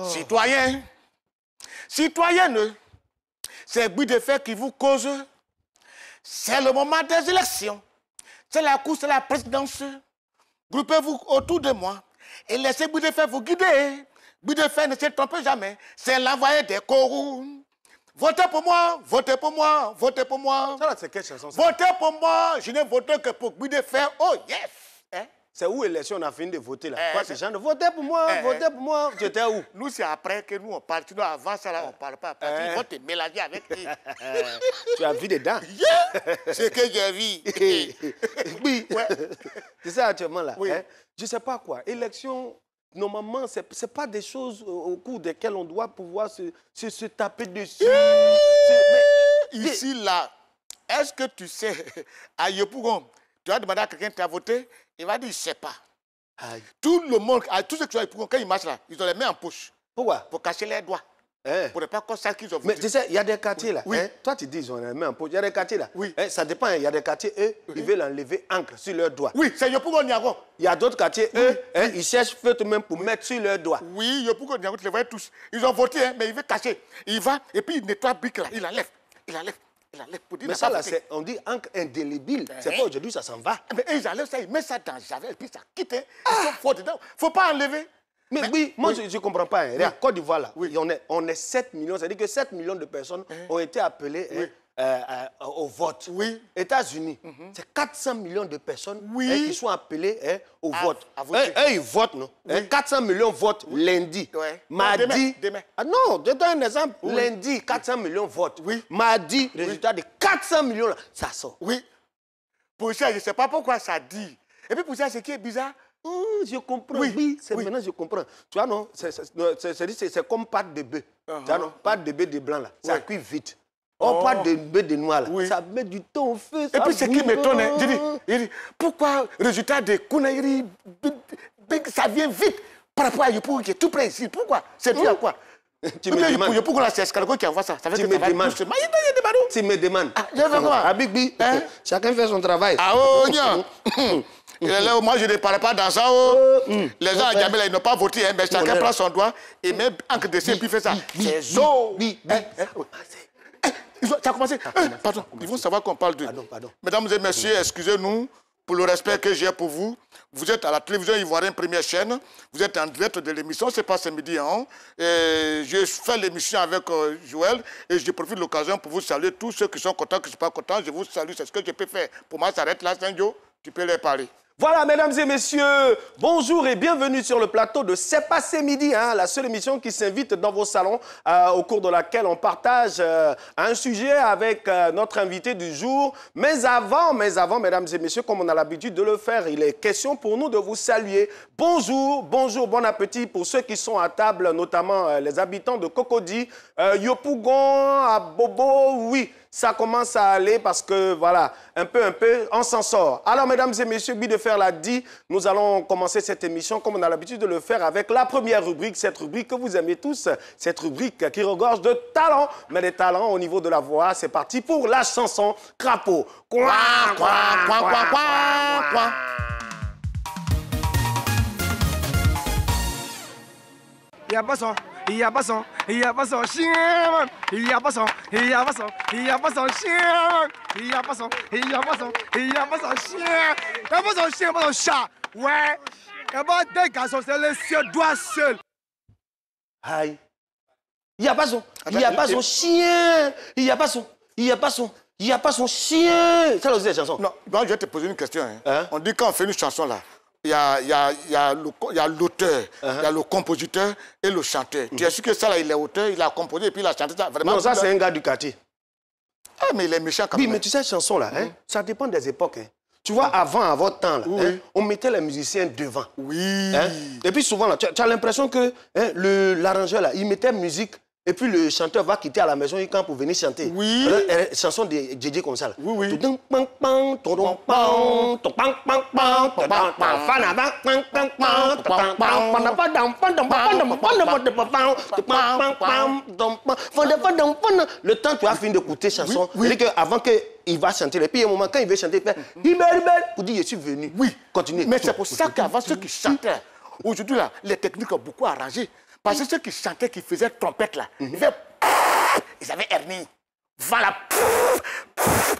Citoyens, citoyennes, c'est but de fait qui vous cause. C'est le moment des élections. C'est la course à la présidence. Groupez-vous autour de moi et laissez but de fait vous guider. But de fait ne se trompe jamais. C'est l'envoyé des coraux. Votez pour moi, votez pour moi, votez pour moi. Ça là, c'est quelle chanson ça? Votez pour moi, je n'ai voté que pour but de fait. Oh yes! Hein? C'est où l'élection on a fini de voter là? Quoi, ces gens de voter pour moi, votez pour moi. Tu étais où? Nous, c'est après que nous on parle. Sinon, avant ça, là, on ne parle pas. Parce qu'ils vont te mélanger avec eux. Tu as vu dedans? Yeah! C'est que j'ai vu. Oui. Ouais. C'est ça actuellement là. Oui. Hein? Je ne sais pas quoi. Élection, normalement, ce n'est pas des choses au cours desquelles on doit pouvoir se taper dessus. Ici, là, est-ce que tu sais, à Yopougon, tu vas demander à quelqu'un qui a voté, il va dire, je ne sais pas. Aïe. Tout le monde, tous ceux qui sont à Yopougon, quand ils marchent là, ils ont les mains en poche. Pourquoi? Pour cacher les doigts. Hein? Pour ne pas qu'on sache qu'ils ont Mais voté. tu sais, il y a des quartiers là. Oui. Hein? Toi, tu dis, ils ont les mains en poche. Il y a des quartiers là. Oui. Hein? Ça dépend. Il y a des quartiers, eux, ils veulent enlever encre sur leurs doigts. Oui, c'est Yopougon Niagon. Il y a d'autres quartiers, eux, hein, ils cherchent feutre même pour mettre sur leurs doigts. Oui, Yopougon Niagon, tu les vois tous. Ils ont voté, hein, mais il veut cacher. Il va, et puis il nettoie brique là. Il enlève. Il enlève. Il enlève pour dire. Mais ça là, on dit encre indélébile. C'est pas aujourd'hui, ça s'en va. Mais ils enlèvent ça, ils mettent ça dans Javel, et puis ça quitte. Hein. Ils sont forts dedans. Il ne faut pas enlever. Mais oui, moi, je ne comprends pas. Hein. Regarde, Côte d'Ivoire, là, Oui. on est 7 millions. C'est-à-dire que 7 millions de personnes ont été appelées au vote. Oui. États-Unis, c'est 400 millions de personnes Oui. qui sont appelées au vote. à voter. Eux, ils votent, non? Oui. 400 millions votent lundi. Ouais. Mardi. Demain. Ah non, je donne un exemple. Lundi, 400 millions votent. Oui. Mardi, résultat de 400 millions, là, ça sort. Oui. Pour ça, je ne sais pas pourquoi ça dit. Et puis pour ça, ce qui est bizarre, Je comprends, Oui, oui, oui. maintenant je comprends. Tu vois, non, c'est comme pâte de bœuf. Tu vois, non, pâte de bœuf de blanc, là, ça cuit vite. Pâte de bœuf de noir, là, Oui. ça met du temps au feu. et puis ce qui m'étonne, hein, je dis, pourquoi le résultat de Kounaïri, ça vient vite par rapport à Yopougon qui est tout près ici. Pourquoi? C'est dû à quoi? Tu me demandes. Yopougon, là, c'est Escalco qui envoie ça. Ça fait Tu que me ça va demandes. doucement. Il y a des barreaux. Tu me demandes. Ah, je vais voir. Ah, Bigbi, Hein? chacun fait son travail. Ah, oh, non. Là, moi, je ne parle pas dans ça. Oh. Les gens à Djamila, ils n'ont pas voté, hein, mais chacun prend son doigt et met encre de et puis fait ça. C'est zo. Ça a commencé. Pardon, ils vont savoir qu'on parle de. Pardon. Mesdames et messieurs, excusez-nous pour le respect que j'ai pour vous. Vous êtes à la télévision ivoirienne première chaîne. Vous êtes en direct de l'émission. C'est pas ce midi. Hein. Et je fais l'émission avec Joël et je profite de l'occasion pour vous saluer tous ceux qui sont contents, qui ne sont pas contents. Je vous salue. C'est ce que je peux faire. Pour moi, ça s'arrête là, Saint-Jo. Tu peux leur parler. Voilà, mesdames et messieurs, bonjour et bienvenue sur le plateau de C'est passé midi, hein, la seule émission qui s'invite dans vos salons, au cours de laquelle on partage un sujet avec notre invité du jour. Mais avant, mesdames et messieurs, comme on a l'habitude de le faire, il est question pour nous de vous saluer. Bonjour, bon appétit pour ceux qui sont à table, notamment les habitants de Cocody, Yopougon, à Bobo, oui. Ça commence à aller parce que, voilà, un peu, on s'en sort. Alors, mesdames et messieurs, Guy de Fer l'a dit, nous allons commencer cette émission comme on a l'habitude de le faire avec la première rubrique, cette rubrique que vous aimez tous, cette rubrique qui regorge de talent, mais des talents au niveau de la voix. C'est parti pour la chanson Crapaud. Quoi, quoi, quoi, quoi, quoi, quoi. Il n'y a pas son, il n'y a pas son, il n'y a pas son chien, il n'y a pas son, il n'y a pas son, il n'y a pas son chien, il n'y a pas son, il n'y a pas son, il n'y a pas son chien, il n'y a pas son chien, pas son chat. Ouais, il n'y a pas des garçons, c'est le Suédois seul. Aïe. Il n'y a pas son chien, il n'y a pas son chien. Ça, c'est la chanson. Non, moi, je vais te poser une question. Hein? On dit quand on fait une chanson là, il y a l'auteur, il y a le compositeur et le chanteur. Tu es sûr que ça là, il est auteur, il a composé et puis il a chanté ça vraiment? Non, ça c'est un gars du quartier. Ah, mais il est méchant quand même. Oui, mais tu sais, cette chanson là, hein, ça dépend des époques. Hein. Tu vois, avant, à votre temps, là, hein, on mettait les musiciens devant. Oui. Hein. Et puis souvent, là, tu as l'impression que hein, l'arrangeur, là, il mettait musique. Et puis le chanteur va quitter à la maison quand pour venir chanter. Oui. Chanson de DJ comme ça. Là. Oui. Le temps tu as fini d'écouter chanson, avant qu'il va chanter, et puis il y a un moment quand il veut chanter, il fait pour dire je suis venu. Oui. Continue. Mais c'est pour ça qu'avant ceux qui chantaient, aujourd'hui là, les techniques ont beaucoup arrangé. Parce que ceux qui chantaient, qui faisaient trompette là, ils avaient hernie. Voilà,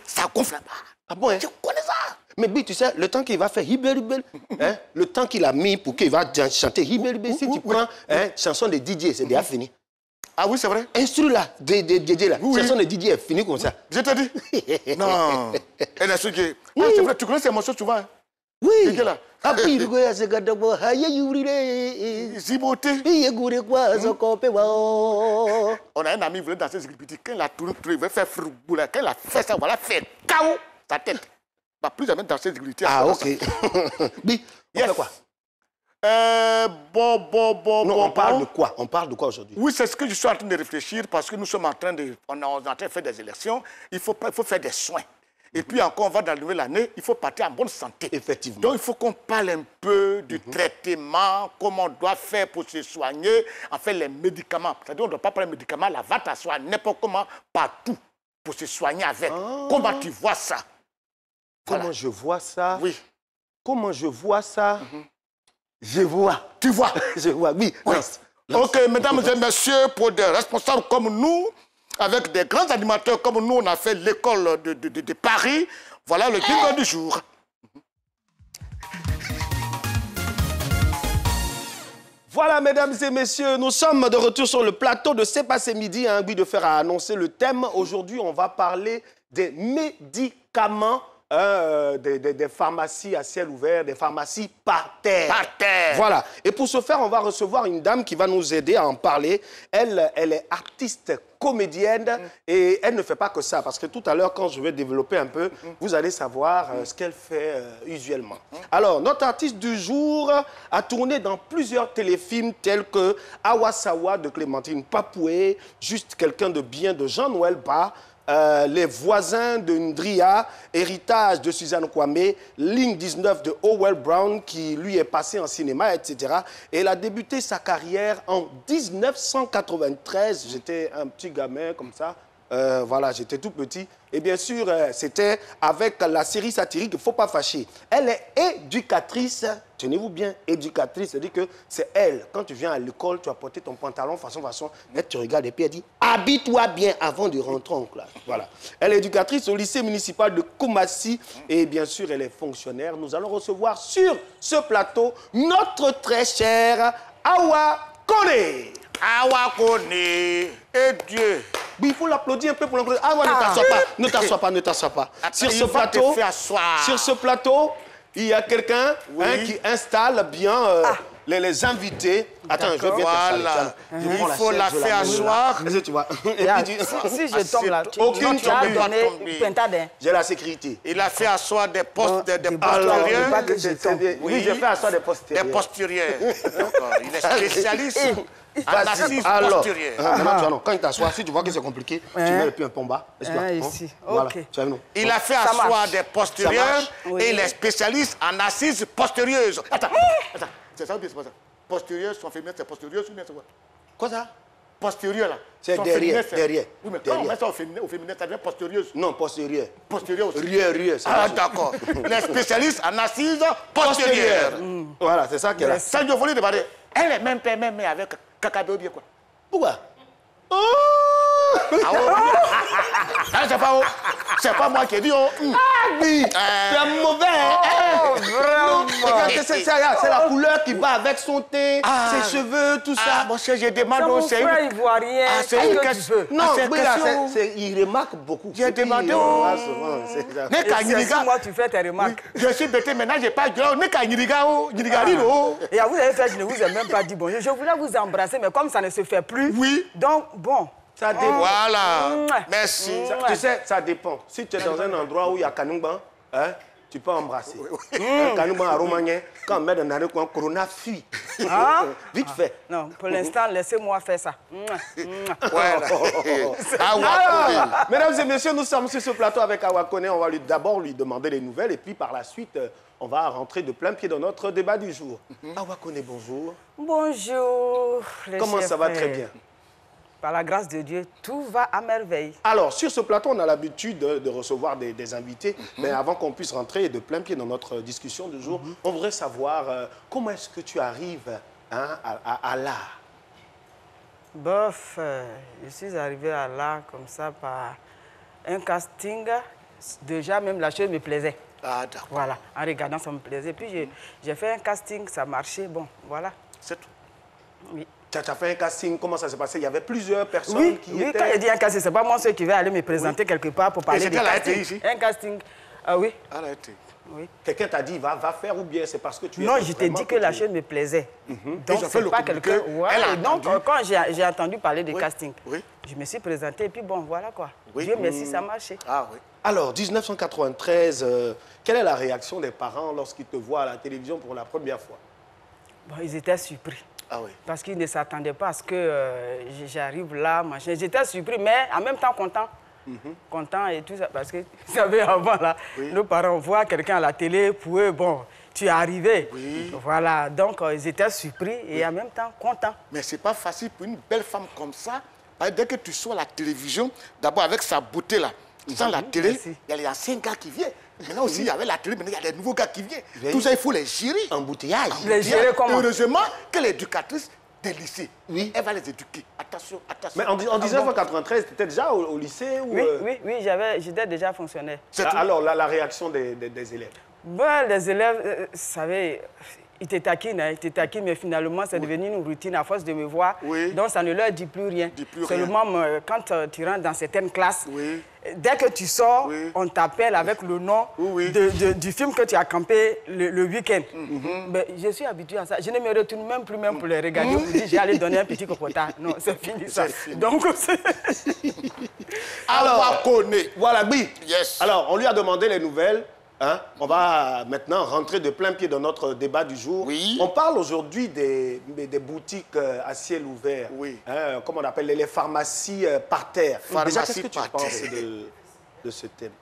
ça gonfle là-bas. Ah bon, hein? Je connais ça. Mais oui, tu sais, le temps qu'il va faire Hibel, hein, le temps qu'il a mis pour qu'il va chanter Hibel, si tu prends chanson de DJ, c'est déjà fini. Ah oui, c'est vrai. Instru là, de DJ là, chanson de DJ est fini comme ça. Je te dis. Non. Et là, c'est vrai, tu connais ces morceaux souvent. Hein? Oui. Là. Après, il y a ce gars de moi, Ziboté. on On a un ami qui voulait danser Zigibiti. Quand il a tourné, il veut faire frouboula. Quand il a fait ça, voilà, fait KO sa tête. Il ne va plus jamais danser Zigibiti. Ah, ok. Oui, on fait quoi? Non, on parle de quoi? On parle de quoi aujourd'hui? Oui, c'est ce que je suis en train de réfléchir parce que nous sommes en train de faire des élections. Il faut faire des soins. Et puis encore, on va dans la nouvelle année, il faut partir en bonne santé. Effectivement. Donc il faut qu'on parle un peu du traitement, comment on doit faire pour se soigner, en fait les médicaments. C'est-à-dire on ne doit pas prendre les médicaments, la va t'asseoir n'importe comment, partout, pour se soigner avec. Comment tu vois ça? Comment je vois ça? Oui. Comment je vois ça? Je vois. Tu vois? Je vois, oui. Oui. Ok, mesdames et messieurs, pour des responsables comme nous, avec des grands animateurs comme nous, on a fait l'école de Paris. Voilà le jingle du jour. Voilà, mesdames et messieurs, nous sommes de retour sur le plateau de C'est passé midi. Un but de faire à annoncer le thème. Aujourd'hui, on va parler des médicaments, des pharmacies à ciel ouvert, des pharmacies par terre. Par terre. Voilà. Et pour ce faire, on va recevoir une dame qui va nous aider à en parler. Elle est artiste comédienne et elle ne fait pas que ça parce que tout à l'heure, quand je vais développer un peu, vous allez savoir ce qu'elle fait usuellement. Alors, notre artiste du jour a tourné dans plusieurs téléfilms tels que Awasawa de Clémentine Papoué, Juste quelqu'un de bien de Jean-Noël Bas, Les voisins de Ndria, Héritage de Suzanne Kwame, Ligne 19 de Howell Brown, qui lui est passé en cinéma, etc. Et elle a débuté sa carrière en 1993. J'étais un petit gamin comme ça. Voilà, j'étais tout petit. Et bien sûr, c'était avec la série satirique Faut pas fâcher. Elle est éducatrice, tenez-vous bien, éducatrice, c'est-à-dire que c'est elle. Quand tu viens à l'école, tu as porté ton pantalon façon, elle te regarde et puis elle dit « Habille-toi bien avant de rentrer en classe ». Voilà. Elle est éducatrice au lycée municipal de Koumassi et bien sûr, elle est fonctionnaire. Nous allons recevoir sur ce plateau notre très chère Awa Kone. Awa Kone, et Dieu. Oui, il faut l'applaudir un peu pour l'applaudir. Ah ouais, ne t'assois pas. Sur ce plateau, il y a quelqu'un qui installe bien les invités. Attends, je vais voilà. Il faut la faire asseoir. Tu vois. Si je tombe là, tu vas donner tomber. J'ai la sécurité. Il a fait asseoir des postes, des postérieurs. Oui, je fais asseoir des postérieurs. Des postérieurs. Il est spécialiste en assise postérieure. Quand il t'assoit, si tu vois que c'est compliqué, tu mets le pied un peu en bas. Ici. Voilà, Ok. tu as vu, non? Il a fait asseoir des postérieurs et il est spécialiste en assises postérieuses. Attends. C'est ça ou bien c'est pas ça? Postérieures sont féminines, c'est postérieuse ou bien c'est quoi? Quoi ça? Postérieure là. C'est derrière. Oui, mais quand on met ça au féminin, ça devient postérieuse. Non, postérieur. Postérieure aussi. Rieur. Ah, d'accord. Il est spécialiste en assises postérieures. Voilà, c'est ça qu'elle a. Ça, je voulais demander. Elle est même père, même mère avec Kakabé ou bien quoi? Pourquoi? C'est pas moi qui ai dit. Oh. Oui, c'est mauvais. Vraiment. C'est la couleur qui va avec son teint, ses cheveux, tout ça. Mon cher, je demande Mon aussi. frère ivoirien. C'est une question. Non, oui, là, il remarque beaucoup. J'ai demandé. Moi, tu fais tes remarques. Je suis bêté maintenant, j'ai pas de gueule. Et vous avez fait, je ne vous ai même pas dit bonjour. Je voulais vous embrasser, mais comme ça ne se fait plus. Oui. Donc, bon. Ça dépend. Voilà. Merci. Tu sais, ça dépend. Si tu es dans un endroit où il y a Kanungban, tu peux embrasser. Kanungban à Romagné, quand on met dans le coin, Corona fuit. Vite fait. Non, pour l'instant, laissez-moi faire ça. Alors, mesdames et messieurs, nous sommes sur ce plateau avec Awa Kone. On va d'abord lui demander les nouvelles et puis par la suite, on va rentrer de plein pied dans notre débat du jour. Awa Kone, bonjour. Bonjour. Comment ça va? Très bien. Par la grâce de Dieu, tout va à merveille. Alors, sur ce plateau, on a l'habitude de recevoir des invités, mais avant qu'on puisse rentrer de plein pied dans notre discussion du jour, on voudrait savoir comment est-ce que tu arrives à l'art? Bof, je suis arrivée à là comme ça par un casting. Déjà, même la chose me plaisait. Ah, d'accord. Voilà, en regardant, ça me plaisait. Puis j'ai fait un casting, ça marchait. Bon, voilà. C'est tout. Oui. Tu as fait un casting, comment ça s'est passé? Il y avait plusieurs personnes qui étaient... Oui, quand je dis un casting, c'est pas moi ceux qui vais aller me présenter quelque part pour parler de c'était casting. ici? Un casting, ah oui. Elle a été. Oui. Quelqu'un t'a dit, va faire ou bien c'est parce que tu es... Non, je t'ai dit que la chose me plaisait. Donc, c'est pas quelqu'un... Ouais, donc, quand j'ai entendu parler de casting, je me suis présentée et puis bon, voilà quoi. Dieu merci, ça a marché. Ah oui. Alors, 1993, quelle est la réaction des parents lorsqu'ils te voient à la télévision pour la première fois? Bon, ils étaient surpris. Ah oui. Parce qu'ils ne s'attendaient pas à ce que j'arrive là, machin. J'étais surpris, mais en même temps content. Content et tout ça. Parce que, vous savez, avant, là, nos parents voient quelqu'un à la télé, pour eux, bon, tu es arrivé. Oui. Voilà, donc ils étaient surpris et en même temps contents. Mais c'est pas facile pour une belle femme comme ça. Parce que dès que tu sois à la télévision, d'abord avec sa beauté là, sans la télé, il y a 5 gars qui viennent. Maintenant aussi, avec la télé, maintenant il y a des nouveaux gars qui viennent. Tout ça, il faut les gérer. Embouteillage. Les gérer comment? Heureusement que l'éducatrice des lycées, elle va les éduquer. Attention, attention. Mais en 1993, tu étais déjà au lycée ou Oui, j'étais déjà fonctionnaire. Alors, la réaction des élèves? Bon, les élèves, vous savez, ils te taquinent, mais finalement, c'est devenu une routine à force de me voir. Donc, ça ne leur dit plus rien. Seulement, quand tu rentres dans certaines classes, dès que tu sors, on t'appelle avec le nom du film que tu as campé le week-end. Mais je suis habitué à ça. Je ne me retourne même plus pour les regarder. Pour dire, j'ai allé donner un petit cocotat. Non, c'est fini ça. Donc, alors, voilà, oui. Yes. Alors, on lui a demandé les nouvelles. Hein? On va maintenant rentrer de plein pied dans notre débat du jour. Oui. On parle aujourd'hui des boutiques à ciel ouvert. Oui. Hein, comme on appelle les pharmacies par terre. Déjà, qu'est-ce que tu penses de ce thème?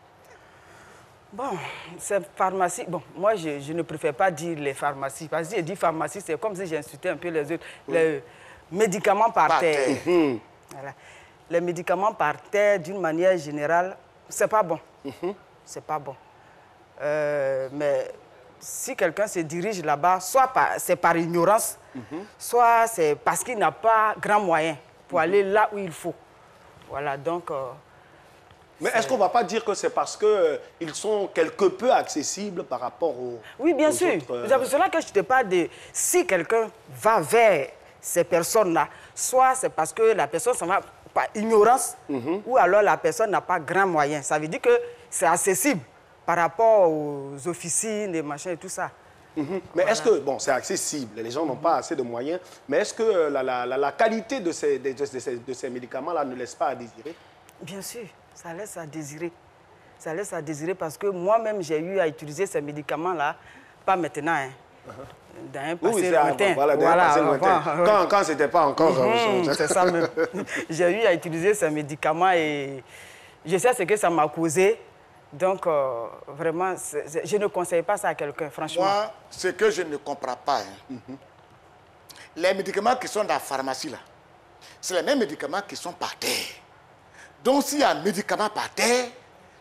Bon, ces pharmacies... Bon, moi, je ne préfère pas dire les pharmacies. Parce que si je dis pharmacie, c'est comme si j'insultais un peu les autres. Les médicaments par terre. Voilà. Les médicaments par terre, d'une manière générale, c'est pas bon. C'est pas bon. Mais si quelqu'un se dirige là-bas, soit c'est par ignorance, soit c'est parce qu'il n'a pas grand moyen pour aller là où il faut. Voilà, donc... Mais est-ce qu'on ne va pas dire que c'est parce qu'ils sont quelque peu accessibles par rapport aux... Oui, bien sûr. C'est pour cela que je te parle de... Si quelqu'un va vers ces personnes-là, soit c'est parce que la personne s'en va par ignorance, ou alors la personne n'a pas grand moyen. Ça veut dire que c'est accessible par rapport aux officines, les machins et tout ça. Mais est-ce que, bon, c'est accessible, les gens n'ont pas assez de moyens, mais est-ce que la qualité de ces médicaments-là ne laisse pas à désirer? Bien sûr, ça laisse à désirer. Ça laisse à désirer parce que moi-même, j'ai eu à utiliser ces médicaments-là, pas maintenant, hein. Dans un passé lointain. Voilà, quand ce n'était pas encore... c'est ça même. J'ai eu à utiliser ces médicaments et je sais ce que ça m'a causé. Donc, vraiment, je ne conseille pas ça à quelqu'un, franchement. Moi, ce que je ne comprends pas, les médicaments qui sont dans la pharmacie, là, c'est les mêmes médicaments qui sont par terre. Donc, s'il y a un médicament par terre,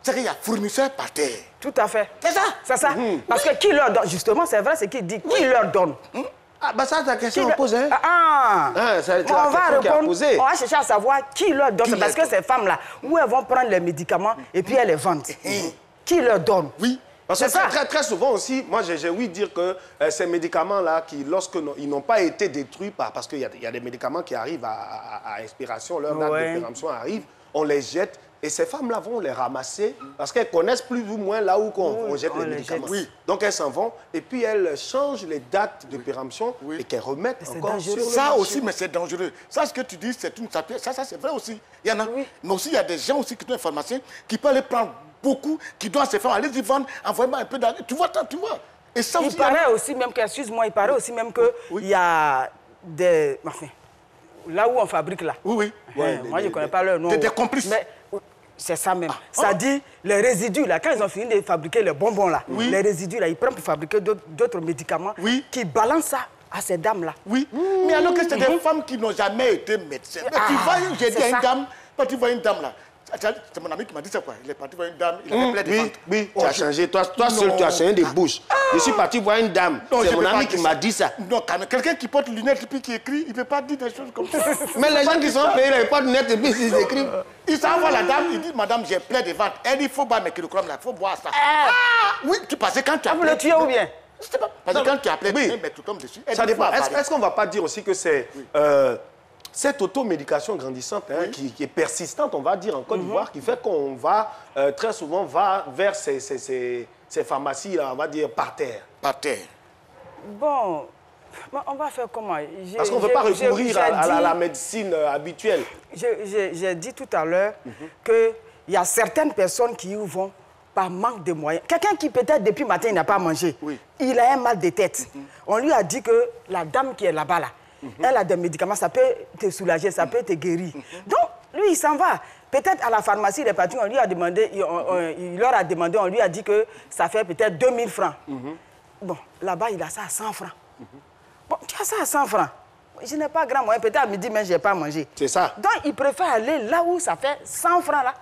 c'est qu'il y a fournisseur par terre. Tout à fait. C'est ça? C'est ça. Parce que qui leur donne, justement, c'est vrai ce qu'il dit, qui leur donne? Ah, bah ça, c'est la question qu'on pose, hein? On va répondre, on va chercher à savoir qui leur donne. Parce que ces femmes-là, où elles vont prendre les médicaments et puis elles les vendent. Qui leur donne? Oui. Parce que très souvent aussi, moi j'ai ouï dire que ces médicaments-là, lorsqu'ils n'ont pas été détruits, parce qu'il y a des médicaments qui arrivent à expiration, leur date de péremption arrive, on les jette. Et ces femmes-là vont les ramasser parce qu'elles connaissent plus ou moins là où on jette les médicaments. Donc elles s'en vont et puis elles changent les dates de péremption et qu'elles remettent encore sur le marché. Ça aussi, mais c'est dangereux. Ça, ce que tu dis, c'est une sapie. Ça c'est vrai aussi. Il y en a. Mais aussi, il y a des gens aussi qui sont des pharmaciens qui peuvent les prendre beaucoup, qui doivent se faire aller y vendre, envoyer un peu d'argent. Tu vois. Et ça aussi, il paraît aussi même que, excuse-moi, il paraît aussi même qu'il y a des... Enfin, là où on fabrique là. Moi, je ne connais pas leur nom. Des complices. C'est ça même. Ça dit, les résidus, là, quand ils ont fini de fabriquer les bonbons, là, les résidus, là, ils prennent pour fabriquer d'autres médicaments qui balancent ça à ces dames-là. Mais alors que c'est des femmes qui n'ont jamais été médecins. Tu vois une dame, quand tu vois une dame, là, C'est mon ami qui m'a dit ça, quoi. Il est parti voir une dame, il avait plein de ventes. Oui, tu as changé. Toi seul, tu as changé des bouches. Je suis parti voir une dame. C'est mon ami qui m'a dit ça. Non, quand même, quelqu'un qui porte lunettes et puis qui écrit, il ne peut pas dire des choses comme ça. Mais les gens qui sont payés, ils portent lunettes et puis ils écrivent. Il s'en va la dame, il dit, madame, j'ai plein de ventes. Elle dit, il faut boire mes kilogrammes là, il faut boire ça. Oui, parce que quand tu as vous le tuez ou bien? Parce que quand tu as plein de mes kilogrammes dessus, ça dépend. Est-ce qu'on ne va pas dire aussi que c'est cette automédication grandissante qui est persistante, on va dire, en Côte d'Ivoire, qui fait qu'on va très souvent vers ces pharmacies, là, on va dire, par terre. Par terre. Bon, on va faire comment? Parce qu'on ne veut pas recourir à la médecine habituelle. J'ai dit tout à l'heure qu'il y a certaines personnes qui y vont par manque de moyens. Quelqu'un qui peut-être depuis le matin n'a pas mangé, il a un mal de tête. On lui a dit que la dame qui est là-bas, elle a des médicaments, ça peut te soulager, ça peut te guérir. Donc, lui, il s'en va. Peut-être à la pharmacie, il est parti, on lui a demandé, il leur a demandé, on lui a dit que ça fait peut-être 2000 francs. Bon, là-bas, il a ça à 100 francs. Bon, tu as ça à 100 francs. Je n'ai pas grand moyen, peut-être à midi, mais je n'ai pas mangé. C'est ça. Donc, il préfère aller là où ça fait 100 francs, là,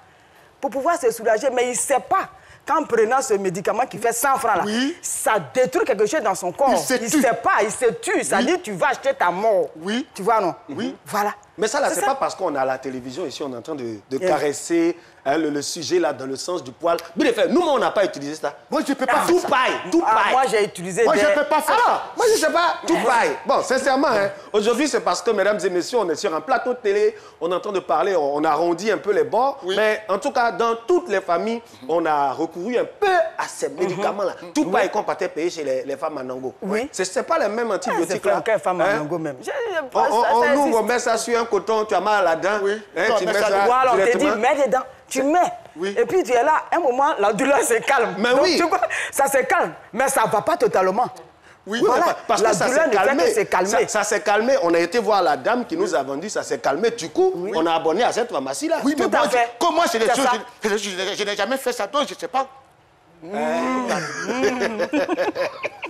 pour pouvoir se soulager. Mais il ne sait pas qu'en prenant ce médicament qui fait 100 francs, là, ça détruit quelque chose dans son corps. Il ne sait pas, il se tue. Ça dit, tu vas acheter ta mort. Oui. Tu vois, non? Oui. Voilà. Mais ça, là, c'est pas parce qu'on a la télévision ici, on est en train de caresser le sujet, là, dans le sens du poil. Mais nous, on n'a pas utilisé ça. Moi, je ne peux pas tout faire ça. paille, tout paille. Moi, j'ai utilisé Moi, je ne peux pas faire ça. Moi, je ne sais pas, tout paille. Bon, sincèrement, aujourd'hui, c'est parce que, mesdames et messieurs, on est sur un plateau de télé, on est en train de parler, on arrondit un peu les bords. Mais en tout cas, dans toutes les familles, on a recouru un peu à ces médicaments-là. Tout paille qu'on partait payer chez les femmes en Nango. Oui. Ce n'est pas les mêmes antibiotiques, là. C'est femme en Nango même. On nous remet ça sur un coton, tu as mal à la dent. Oui. Tu mets ça voilà, on te dit, directement. mets dedans. Tu mets. Oui. Et puis tu es là, un moment, la douleur se calme. Mais donc, oui. tu vois, ça se calme, mais ça ne va pas totalement. Oui, Voilà. Parce La que ça douleur s'est ne fait calmé. que se calmer. Ça s'est calmé. On a été voir la dame qui nous a vendu, ça s'est calmé. Du coup, on a abonné à cette pharmacie-là. Oui, mais Tout moi, à fait. comment c'est des C'est choses, ça. je n'ai jamais fait ça, donc je ne sais pas.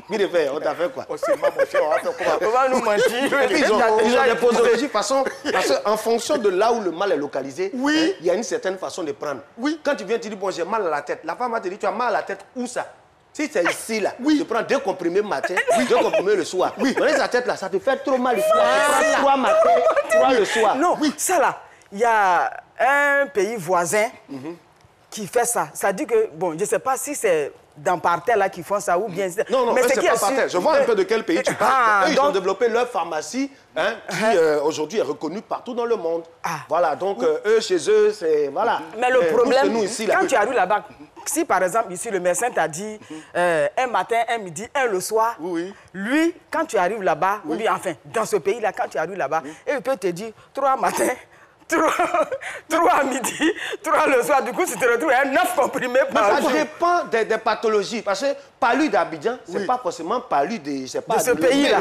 Oui, de fait, on t'a fait quoi? On s'est pas montré, on va faire comment? On va nous mentir. Et puis, ils ont des posologies façon, parce qu'en fonction de là où le mal est localisé, il y a une certaine façon de prendre. Oui. Quand tu viens, tu dis, bon, j'ai mal à la tête. La femme va te dire, tu as mal à la tête, où ça? Si c'est ici, là, tu prends 2 comprimés matin, 2 comprimés le soir. Oui. Dans sa tête, là, ça te fait trop mal ici. Tu prends 3 matin, 3 le soir. Non, ça là, il y a un pays voisin qui fait ça. Ça dit que, bon, je ne sais pas si c'est dans Parterre là qui font ça ou bien... Non, mais c'est pas Parterre. Je vois un peu de quel pays tu parles. Eux, ils ont donc... développé leur pharmacie qui, aujourd'hui, est reconnue partout dans le monde. Voilà, donc eux, chez eux, c'est... Voilà. Mais le problème, nous, ici, là, quand tu arrives là-bas, si par exemple, ici, le médecin t'a dit un matin, un midi, un le soir, lui, quand tu arrives là-bas, ou bien, enfin, dans ce pays-là, quand tu arrives là-bas, il peut te dire 3 matins, 3 à midi, 3 le soir. Du coup, tu te retrouves à 9 comprimés par jour. Ça dépend des pathologies. Parce que palu d'Abidjan, c'est pas forcément palu de ce pays-là.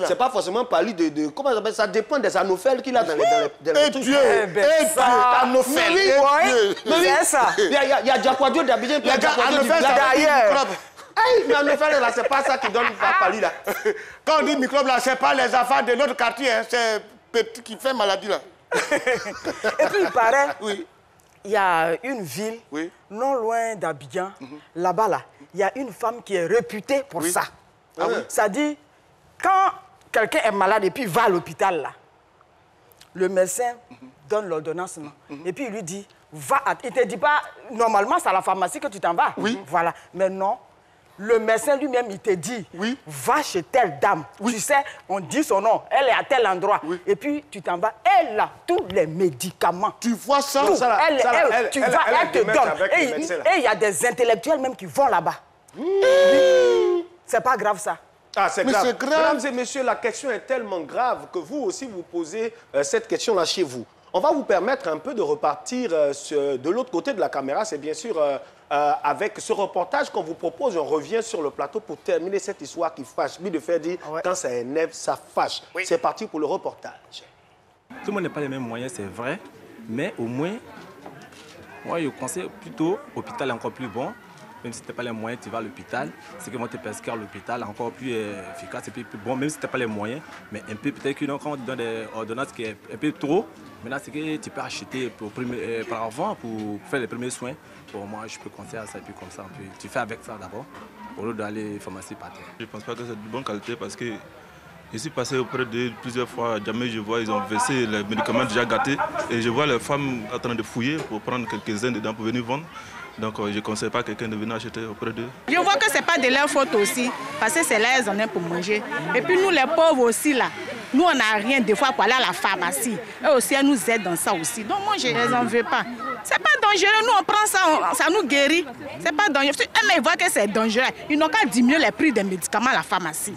C'est pas forcément palu de... Comment ça s'appelle? Ça dépend des anophèles qu'il a dans les trucs. Dieu, anophèles, C'est ça. Il y a Diakwadio d'Abidjan, puis il y a Diakwadio du anophèles, Village. Mais anophèles, là, c'est pas ça qui donne palu, là. Quand on dit microbe, là, c'est pas les enfants de notre quartier, hein, c'est petit qui fait maladie, là. Et puis, il paraît, il y a une ville, non loin d'Abidjan, là-bas, là, il y a une femme qui est réputée pour ça. Ça dit, quand quelqu'un est malade et puis va à l'hôpital, là, le médecin donne l'ordonnance, et puis il lui dit, va, il ne te dit pas, normalement, c'est à la pharmacie que tu t'en vas. Voilà, mais non. Le médecin lui-même, il te dit, va chez telle dame. Tu sais, on dit son nom, elle est à tel endroit. Et puis, tu t'en vas, elle a tous les médicaments. Tu vois ça? Tout. Elle te donne. Et il y a des intellectuels même qui vont là-bas. C'est pas grave, ça. Ah, c'est grave. C'est grave. Mesdames et messieurs, la question est tellement grave que vous aussi, vous posez cette question-là chez vous. On va vous permettre un peu de repartir de l'autre côté de la caméra. C'est bien sûr avec ce reportage qu'on vous propose. On revient sur le plateau pour terminer cette histoire qui fâche. Lui de faire dire, quand ça énerve, ça fâche. C'est parti pour le reportage. Tout le monde n'a pas les mêmes moyens, c'est vrai. Mais au moins, moi, je conseille plutôt l'hôpital encore plus bon. Même si tu n'as pas les moyens, tu vas à l'hôpital. C'est qu'ils vont te prescrire à l'hôpital encore plus efficace et puis plus bon, même si tu n'as pas les moyens. Mais un peu, peut-être que quand on te donne des ordonnances qui est un peu trop, maintenant c'est que tu peux acheter par avant pour faire les premiers soins. Pour moi, je peux conseiller à ça et puis comme ça, tu fais avec ça d'abord, au lieu d'aller pharmacie par terre. Je ne pense pas que c'est de bonne qualité parce que je suis passé auprès d'eux plusieurs fois. Jamais je vois, ils ont versé les médicaments déjà gâtés. Et je vois les femmes en train de fouiller pour prendre quelques-uns dedans pour venir vendre. Donc je ne conseille pas quelqu'un de venir acheter auprès d'eux. Je vois que ce n'est pas de leur faute aussi, parce que c'est là qu'ils en ont pour manger. Et puis nous les pauvres aussi là, nous on n'a rien des fois pour aller à la pharmacie. Eux aussi elles nous aident dans ça aussi. Donc moi je ne les en veux pas. C'est pas dangereux, nous on prend ça, ça nous guérit. C'est pas dangereux. Mais ils voient que c'est dangereux. Ils n'ont qu'à diminuer les prix des médicaments à la pharmacie.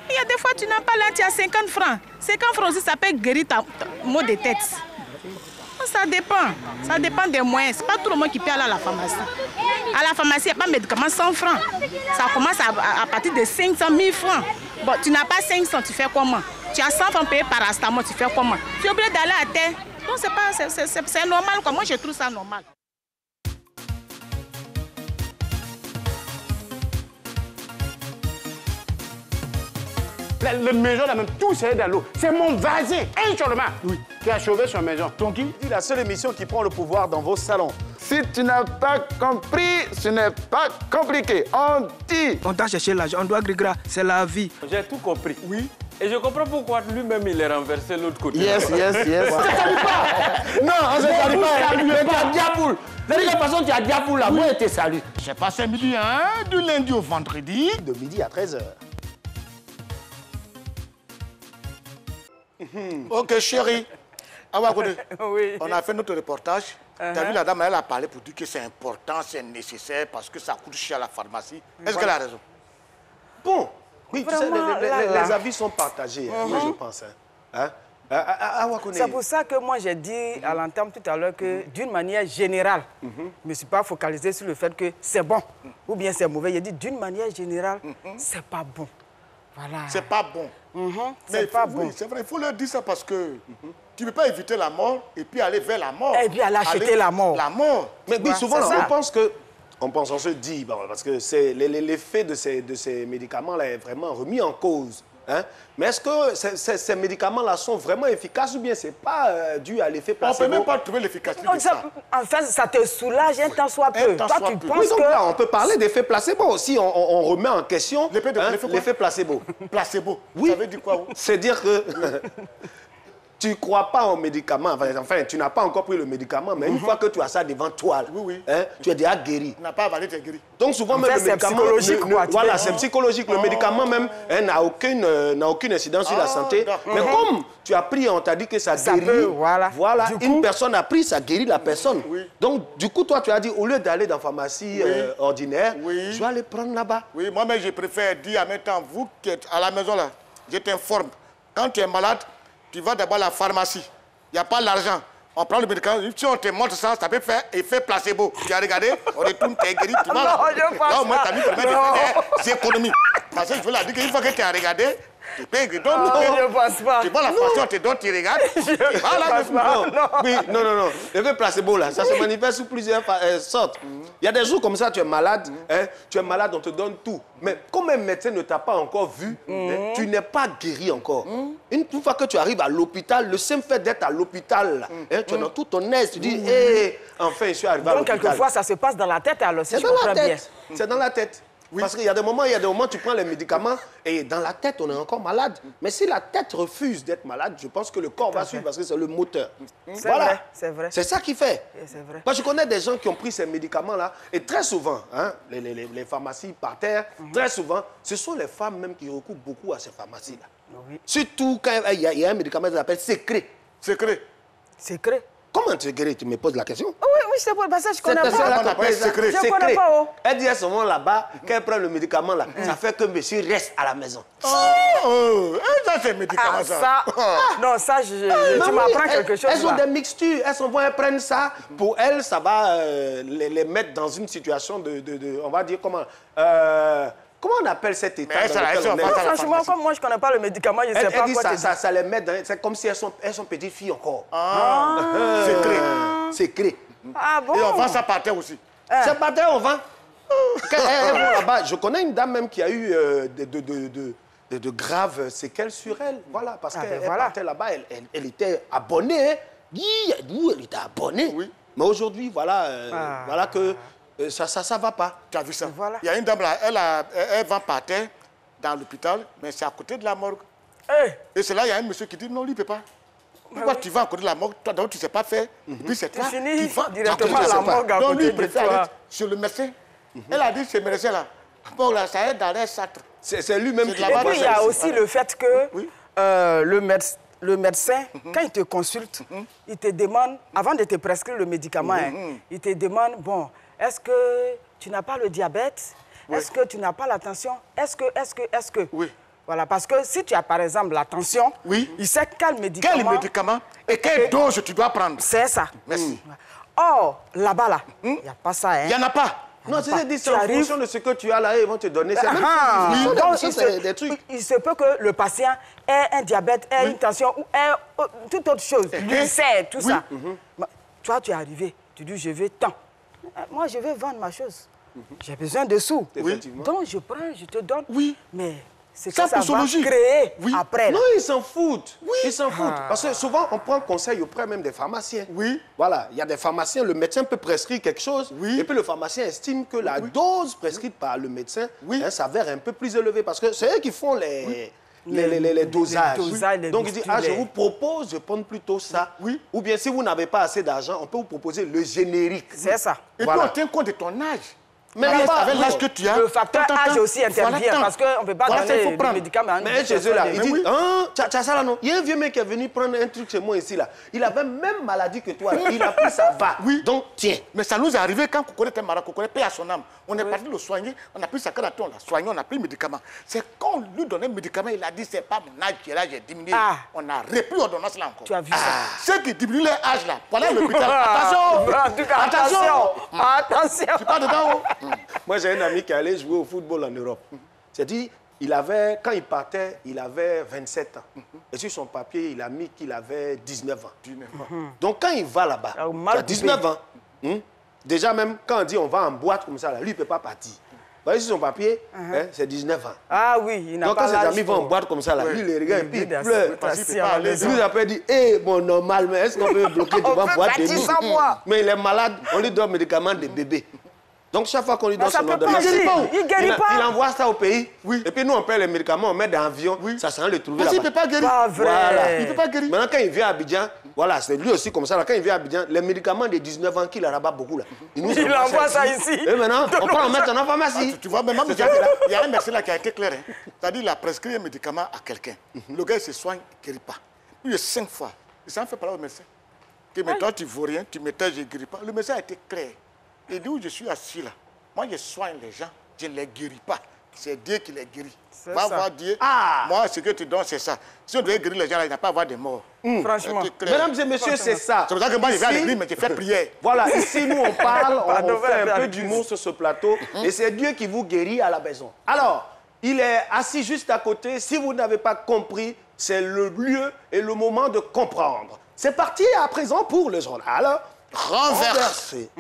Il y a des fois tu n'as pas là, tu as 50 francs. 50 francs aussi ça peut guérir ta maux de tête. Ça dépend des moyens. Ce n'est pas tout le monde qui peut aller à la pharmacie. À la pharmacie, il n'y a pas de médicaments 100 francs. Ça commence à partir de 500 000 francs. Bon, tu n'as pas 500, tu fais comment? Tu as 100 francs payés par Astamol, tu fais comment? Tu es obligé d'aller à terre. Donc c'est normal, quoi. Moi je trouve ça normal. La maison, là même, tout c'est dans l'eau. C'est mon voisin, un seulement, qui a sauvé son maison. Donc, C'est la seule émission qui prend le pouvoir dans vos salons. Si tu n'as pas compris, ce n'est pas compliqué. On dit. On doit chercher l'argent, on doit gris-gras, c'est la vie. J'ai tout compris. Oui. Et je comprends pourquoi lui-même il est renversé de l'autre côté. Yes. non, on se salue pas. Mais tu as diaboule. De toute façon, tu as diaboule là, moi, je te salue. J'ai passé midi, hein, du lundi au vendredi. De midi à 13h. Ok, chérie. Oui. On a fait notre reportage. Tu as vu, la dame, elle a parlé pour dire que c'est important, c'est nécessaire, parce que ça coûte cher à la pharmacie. Est-ce qu'elle a raison? Bon, oui, tu sais, Vraiment, les avis sont partagés, moi je pense. C'est pour ça que moi j'ai dit à l'entame tout à l'heure que d'une manière générale, je ne me suis pas focalisé sur le fait que c'est bon ou bien c'est mauvais. J'ai dit d'une manière générale, c'est pas bon. Voilà. C'est pas bon. C'est pas bon. Oui, c'est vrai, il faut leur dire ça parce que tu ne peux pas éviter la mort et puis aller vers la mort. Et puis aller acheter la mort. La mort. Mais oui, souvent, c'est là, ça. on se dit, bon, parce que l'effet de ces médicaments-là est vraiment remis en cause. Hein? Mais est-ce que ces médicaments-là sont vraiment efficaces ou bien ce n'est pas dû à l'effet placebo? On ne peut même pas trouver l'efficacité de ça. En fait, ça te soulage un temps soit peu. Toi, tu penses Oui, donc que... là, on peut parler d'effet placebo aussi. On remet en question l'effet placebo. Placebo. Oui. Ça veut dire quoi? C'est dire que tu ne crois pas au médicament. Enfin, tu n'as pas encore pris le médicament, mais une fois que tu as ça devant toi, là, hein, tu es déjà guéri. Tu n'as pas avalé, tu es guéri. Donc souvent, En même fait, le médicament... psychologique, quoi, Voilà, c'est psychologique. Le médicament même n'a aucune incidence sur la santé. Mais comme tu as pris, on t'a dit que ça guérit. Voilà. Une personne a pris, ça guérit la personne. Donc, du coup, toi, tu as dit, au lieu d'aller dans la pharmacie ordinaire, je vais aller prendre là-bas. Oui, moi-même, je préfère dire en même temps, vous qui êtes à la maison, là, je t'informe. Quand tu es malade, tu vas d'abord à la pharmacie. Il n'y a pas l'argent. On prend le médicament. Si on te montre ça, ça peut faire effet placebo. Tu as regardé, on retourne, tu es guéri. Tu vois, là, au moins, tu as mis de faire des économies. Parce que je veux la dire qu'une fois que tu as regardé, tu peux guérir. Donc, je ne pense pas. Tu vois la façon dont tu donnes, tu regardes. Non. L'effet placebo, là, ça se manifeste sous plusieurs sortes. Il y a des jours comme ça, tu es malade, on te donne tout. Mais comme un médecin ne t'a pas encore vu, tu n'es pas guéri encore. Une fois que tu arrives à l'hôpital, le simple fait d'être à l'hôpital, tu es dans tout ton aise, tu dis, enfin, je suis arrivé à l'hôpital. Donc, quelquefois, ça se passe dans la tête, alors, si je comprends bien. C'est dans la tête. Oui. Parce qu'il y a des moments, tu prends les médicaments et dans la tête, on est encore malade. Mais si la tête refuse d'être malade, je pense que le corps va suivre parce que c'est le moteur. Voilà. C'est vrai. C'est ça qui fait. C'est vrai. Moi, je connais des gens qui ont pris ces médicaments-là et très souvent, hein, les pharmacies par terre, très souvent, ce sont les femmes même qui recourent beaucoup à ces pharmacies-là. Oui. Surtout quand il y a un médicament qui s'appelle secret. Secret. Secret. Comment tu es guéri? Tu me poses la question? Oui, c'est pour ça je connais pas. Secret. Je connais pas. Oh. Elle dit à ce moment là-bas, qu'elle prend le médicament là, ça fait que monsieur reste à la maison. Ça c'est un médicament, ça. Non, ça, tu m'apprends quelque chose. Elles ont des mixtures. Elles prennent ça. Pour elles, ça va les mettre dans une situation de on va dire comment... Comment on appelle cet état dans lequel on est? Franchement, comme moi, je ne connais pas le médicament, je ne sais pas quoi te dire. Ça les met dans... C'est comme si elles sont petites filles encore. Secret. Secret. Ah bon? Et on vend ça par terre aussi. C'est par terre, on vend. Quand elles vont là-bas, je connais une dame même qui a eu de graves séquelles sur elle. Voilà, parce qu'elle partait là-bas, elle était abonnée. Hein. Elle était abonnée. Oui. Mais aujourd'hui, voilà, voilà que ça va pas. Tu as vu ça? Voilà. Il y a une dame là, elle va par terre dans l'hôpital, mais c'est à côté de la morgue. Et c'est là, il y a un monsieur qui dit non, lui, il ne peut pas. Pourquoi tu vas à côté de la morgue, toi, donc tu ne sais pas faire, et puis c'est toi Tu qui finis vas directement à la morgue à donc lui, côté il de préfère toi. aller sur le médecin. Elle a dit, ce médecin-là, bon, là, ça aide dans les châtres. C'est lui-même qui la Et base. puis, il y a aussi le fait que Oui. le médecin, quand il te consulte, il te demande, avant de te prescrire le médicament, hein, il te demande, bon, est-ce que tu n'as pas le diabète? Est-ce que tu n'as pas la tension? Est-ce que? Oui. Voilà, parce que si tu as par exemple la tension, Oui. il sait quel médicament... Quel médicament et quelle dose tu dois prendre? C'est ça. Merci. Or, là-bas, là, il n'y a pas ça. Hein. Il n'y en a pas. Non, c'est-à-dire, c'est Tu en arrives- fonction de ce que tu as là, ils vont te donner ça. Ah, Oui, donc, ça, il c'est se- des trucs. il se peut que le patient ait un diabète, ait une tension ou ait toute autre chose. Il sait tout ça. Mais toi, tu es arrivé, tu dis je veux tant. Moi, je vais vendre ma chose. J'ai besoin de sous. Effectivement. Donc, je prends, je te donne. Oui. Mais c'est que Sans ça va posologie. créer Oui. après. Là. Non, ils s'en foutent. Ils s'en foutent. Parce que souvent, on prend conseil auprès même des pharmaciens. Oui. Voilà, il y a des pharmaciens, le médecin peut prescrire quelque chose, Oui. et puis le pharmacien estime que la dose prescrite par le médecin s'avère un peu plus élevée, parce que c'est eux qui font les dosages. Les dosages, les Donc il dit, bistures, je vous propose de prendre plutôt ça. Oui. Ou bien si vous n'avez pas assez d'argent, on peut vous proposer le générique. C'est ça. Et Voilà. puis on tient compte de ton âge. Mais avec là-bas, avec l'âge oui. que tu as. Le facteur âge aussi intervient parce qu'on ne peut pas Voilà, ça, il donner faut le prendre. médicament à une Mais chez personne eux là, de- il Mais dit, oui. hein, tu as ça là non? Il y a un vieux mec qui est venu prendre un truc chez moi ici là. Il avait même maladie que toi là. Il a pris ça va. Oui. Donc tiens. Mais ça nous est arrivé quand Kokoré était malade, Kokoré paye à son âme. On est parti le soigner, on a pris sa carte, on l'a soigné, on a pris le médicament. C'est quand on lui donnait le médicament, il a dit c'est pas mon âge qui est là, j'ai diminué. Ah. On a repris l'ordonnance là encore. Tu as vu ça. Ceux qui diminuent leur âge là, voilà l'hôpital. Attention! En tout cas, attention. Tu pas dedans, oh. Moi, j'ai un ami qui allait jouer au football en Europe. C'est-à-dire, quand il partait, il avait 27 ans. Et sur son papier, il a mis qu'il avait 19 ans. Donc, quand il va là-bas, Ah, il mal a 19 ans. Déjà, même quand on dit on va en boîte comme ça, là, lui, il ne peut pas partir. Vous voyez, sur son papier, c'est 19 ans. Ah oui, il n'a Donc, pas quand ses l'âge amis vont en pour- boîte comme ça, là, lui, il les regarde et puis il Oui, pleure. parce qu'il peut attention, pas aller. Il nous appelle, dit, hé, mon normal, mais est-ce qu'on peut bloquer On devant peut boîte de partir nuit? sans moi. Mais il est malade, on lui donne médicaments de bébé. Donc, chaque fois qu'on lui donne ça son peut pas ordonnance, agir. Il guérit pas. il envoie ça au pays. Oui. Et puis, nous, on paie les médicaments, on met dans l'avion. Ça sert à le trouver Parce qu'il là-bas. ne peut pas guérir. Pas vrai. Voilà. Il ne peut pas guérir. Maintenant, quand il vient à Abidjan, voilà, c'est lui aussi comme ça. Là, quand il vient à Abidjan, les médicaments de 19 ans qu'il a là-bas beaucoup, là, il nous Il envoie ça ici. Et maintenant, on prend en mettre en pharmacie. Tu vois, même il y a un médecin là qui a été clair. Hein. C'est-à-dire, il a prescrit un médicament à quelqu'un. Le gars, il se soigne, il ne guérit pas. Plus de 5 fois. Il s'en fait parler au médecin. Que mais toi, tu ne vaux rien, tu m'étais, je ne guéris pas. Le médecin a été clair. Il dit où je suis assis là. Moi, je soigne les gens, je ne les guéris pas. C'est Dieu qui les guérit. Va ça. voir Dieu. Ah. Moi, ce que tu donnes, c'est ça. Si on devait guérir les gens, là, il n'y a pas à avoir de morts. Franchement. C'est clair. Mesdames et messieurs, c'est ça. C'est pour ça que moi, je vais à Ici, l'église, mais je fais prière. Voilà, ici, nous, on parle, Pardon, on fait un peu avec d'humour sur ce plateau. Et c'est Dieu qui vous guérit à la maison. Alors, il est assis juste à côté. Si vous n'avez pas compris, c'est le lieu et le moment de comprendre. C'est parti à présent pour le journal. Renversé.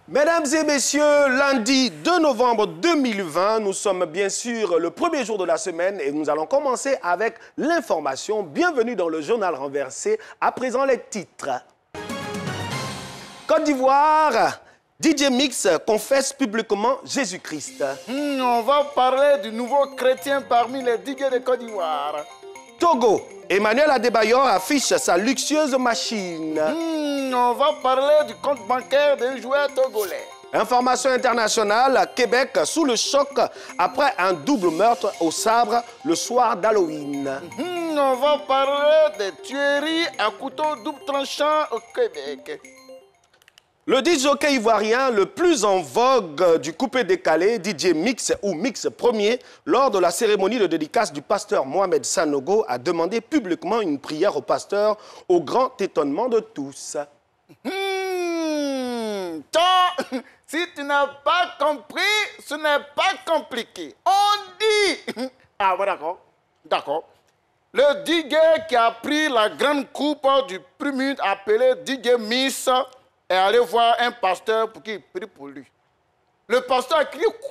Mesdames et messieurs, lundi 2 novembre 2020, nous sommes bien sûr le premier jour de la semaine et nous allons commencer avec l'information. Bienvenue dans le journal renversé. À présent, les titres. Côte d'Ivoire, DJ Mix confesse publiquement Jésus-Christ. On va parler du nouveau chrétien parmi les digues de Côte d'Ivoire. Togo, Emmanuel Adebayor affiche sa luxueuse machine. On va parler du compte bancaire d'un joueur togolais. Information internationale, Québec sous le choc après un double meurtre au sabre le soir d'Halloween. On va parler des tueries à couteau double tranchant au Québec. Le DJ ivoirien le plus en vogue du coupé décalé, DJ Mix ou Mix Premier, lors de la cérémonie de dédicace du pasteur Mohamed Sanogo, a demandé publiquement une prière au pasteur au grand étonnement de tous. Toi, si tu n'as pas compris, ce n'est pas compliqué. On dit... Ah, ouais, d'accord. D'accord. Le DJ qui a pris la grande coupe du premier appelé DJ Miss est allé voir un pasteur pour qu'il prie pour lui. Le pasteur a crié, quoi?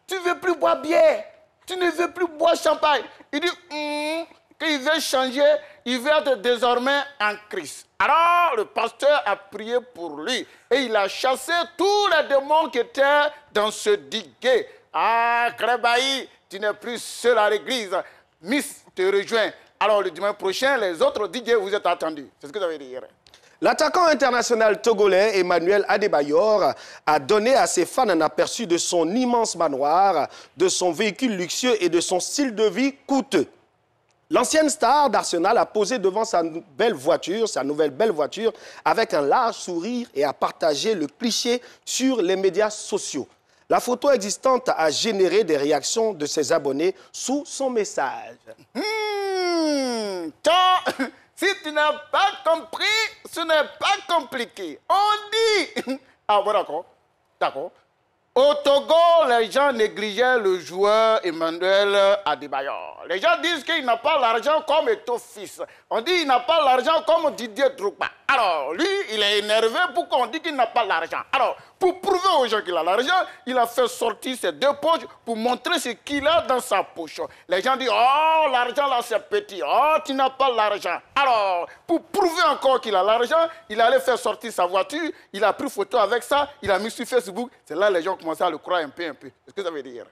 Tu ne veux plus boire bière? Tu ne veux plus boire champagne? Il dit, qu'il veut changer, il veut être désormais en Christ. Alors le pasteur a prié pour lui et il a chassé tous les démons qui étaient dans ce DJ. Ah, Crébaï, tu n'es plus seul à l'église. Miss te rejoint. Alors le dimanche prochain, les autres DJ vous êtes attendus. C'est ce que ça veut dire. L'attaquant international togolais Emmanuel Adebayor a donné à ses fans un aperçu de son immense manoir, de son véhicule luxueux et de son style de vie coûteux. L'ancienne star d'Arsenal a posé devant sa nouvelle belle voiture, avec un large sourire et a partagé le cliché sur les médias sociaux. La photo existante a généré des réactions de ses abonnés sous son message. Si tu n'as pas compris, ce n'est pas compliqué. On dit... Ah bon, d'accord. D'accord. Au Togo, les gens négligeaient le joueur Emmanuel Adebayor. Les gens disent qu'il n'a pas l'argent comme Eto'o-Fils. On dit qu'il n'a pas l'argent comme Didier Drogba. Alors, lui, il est énervé pourquoi on dit qu'il n'a pas l'argent. Alors, pour prouver aux gens qu'il a l'argent, il a fait sortir ses deux poches pour montrer ce qu'il a dans sa poche. Les gens disent, oh, l'argent là, c'est petit. Oh, tu n'as pas l'argent. Alors, pour prouver encore qu'il a l'argent, il allait faire sortir sa voiture, il a pris photo avec ça, il a mis sur Facebook. C'est là que les gens commençaient à le croire un peu. Qu'est-ce que ça veut dire?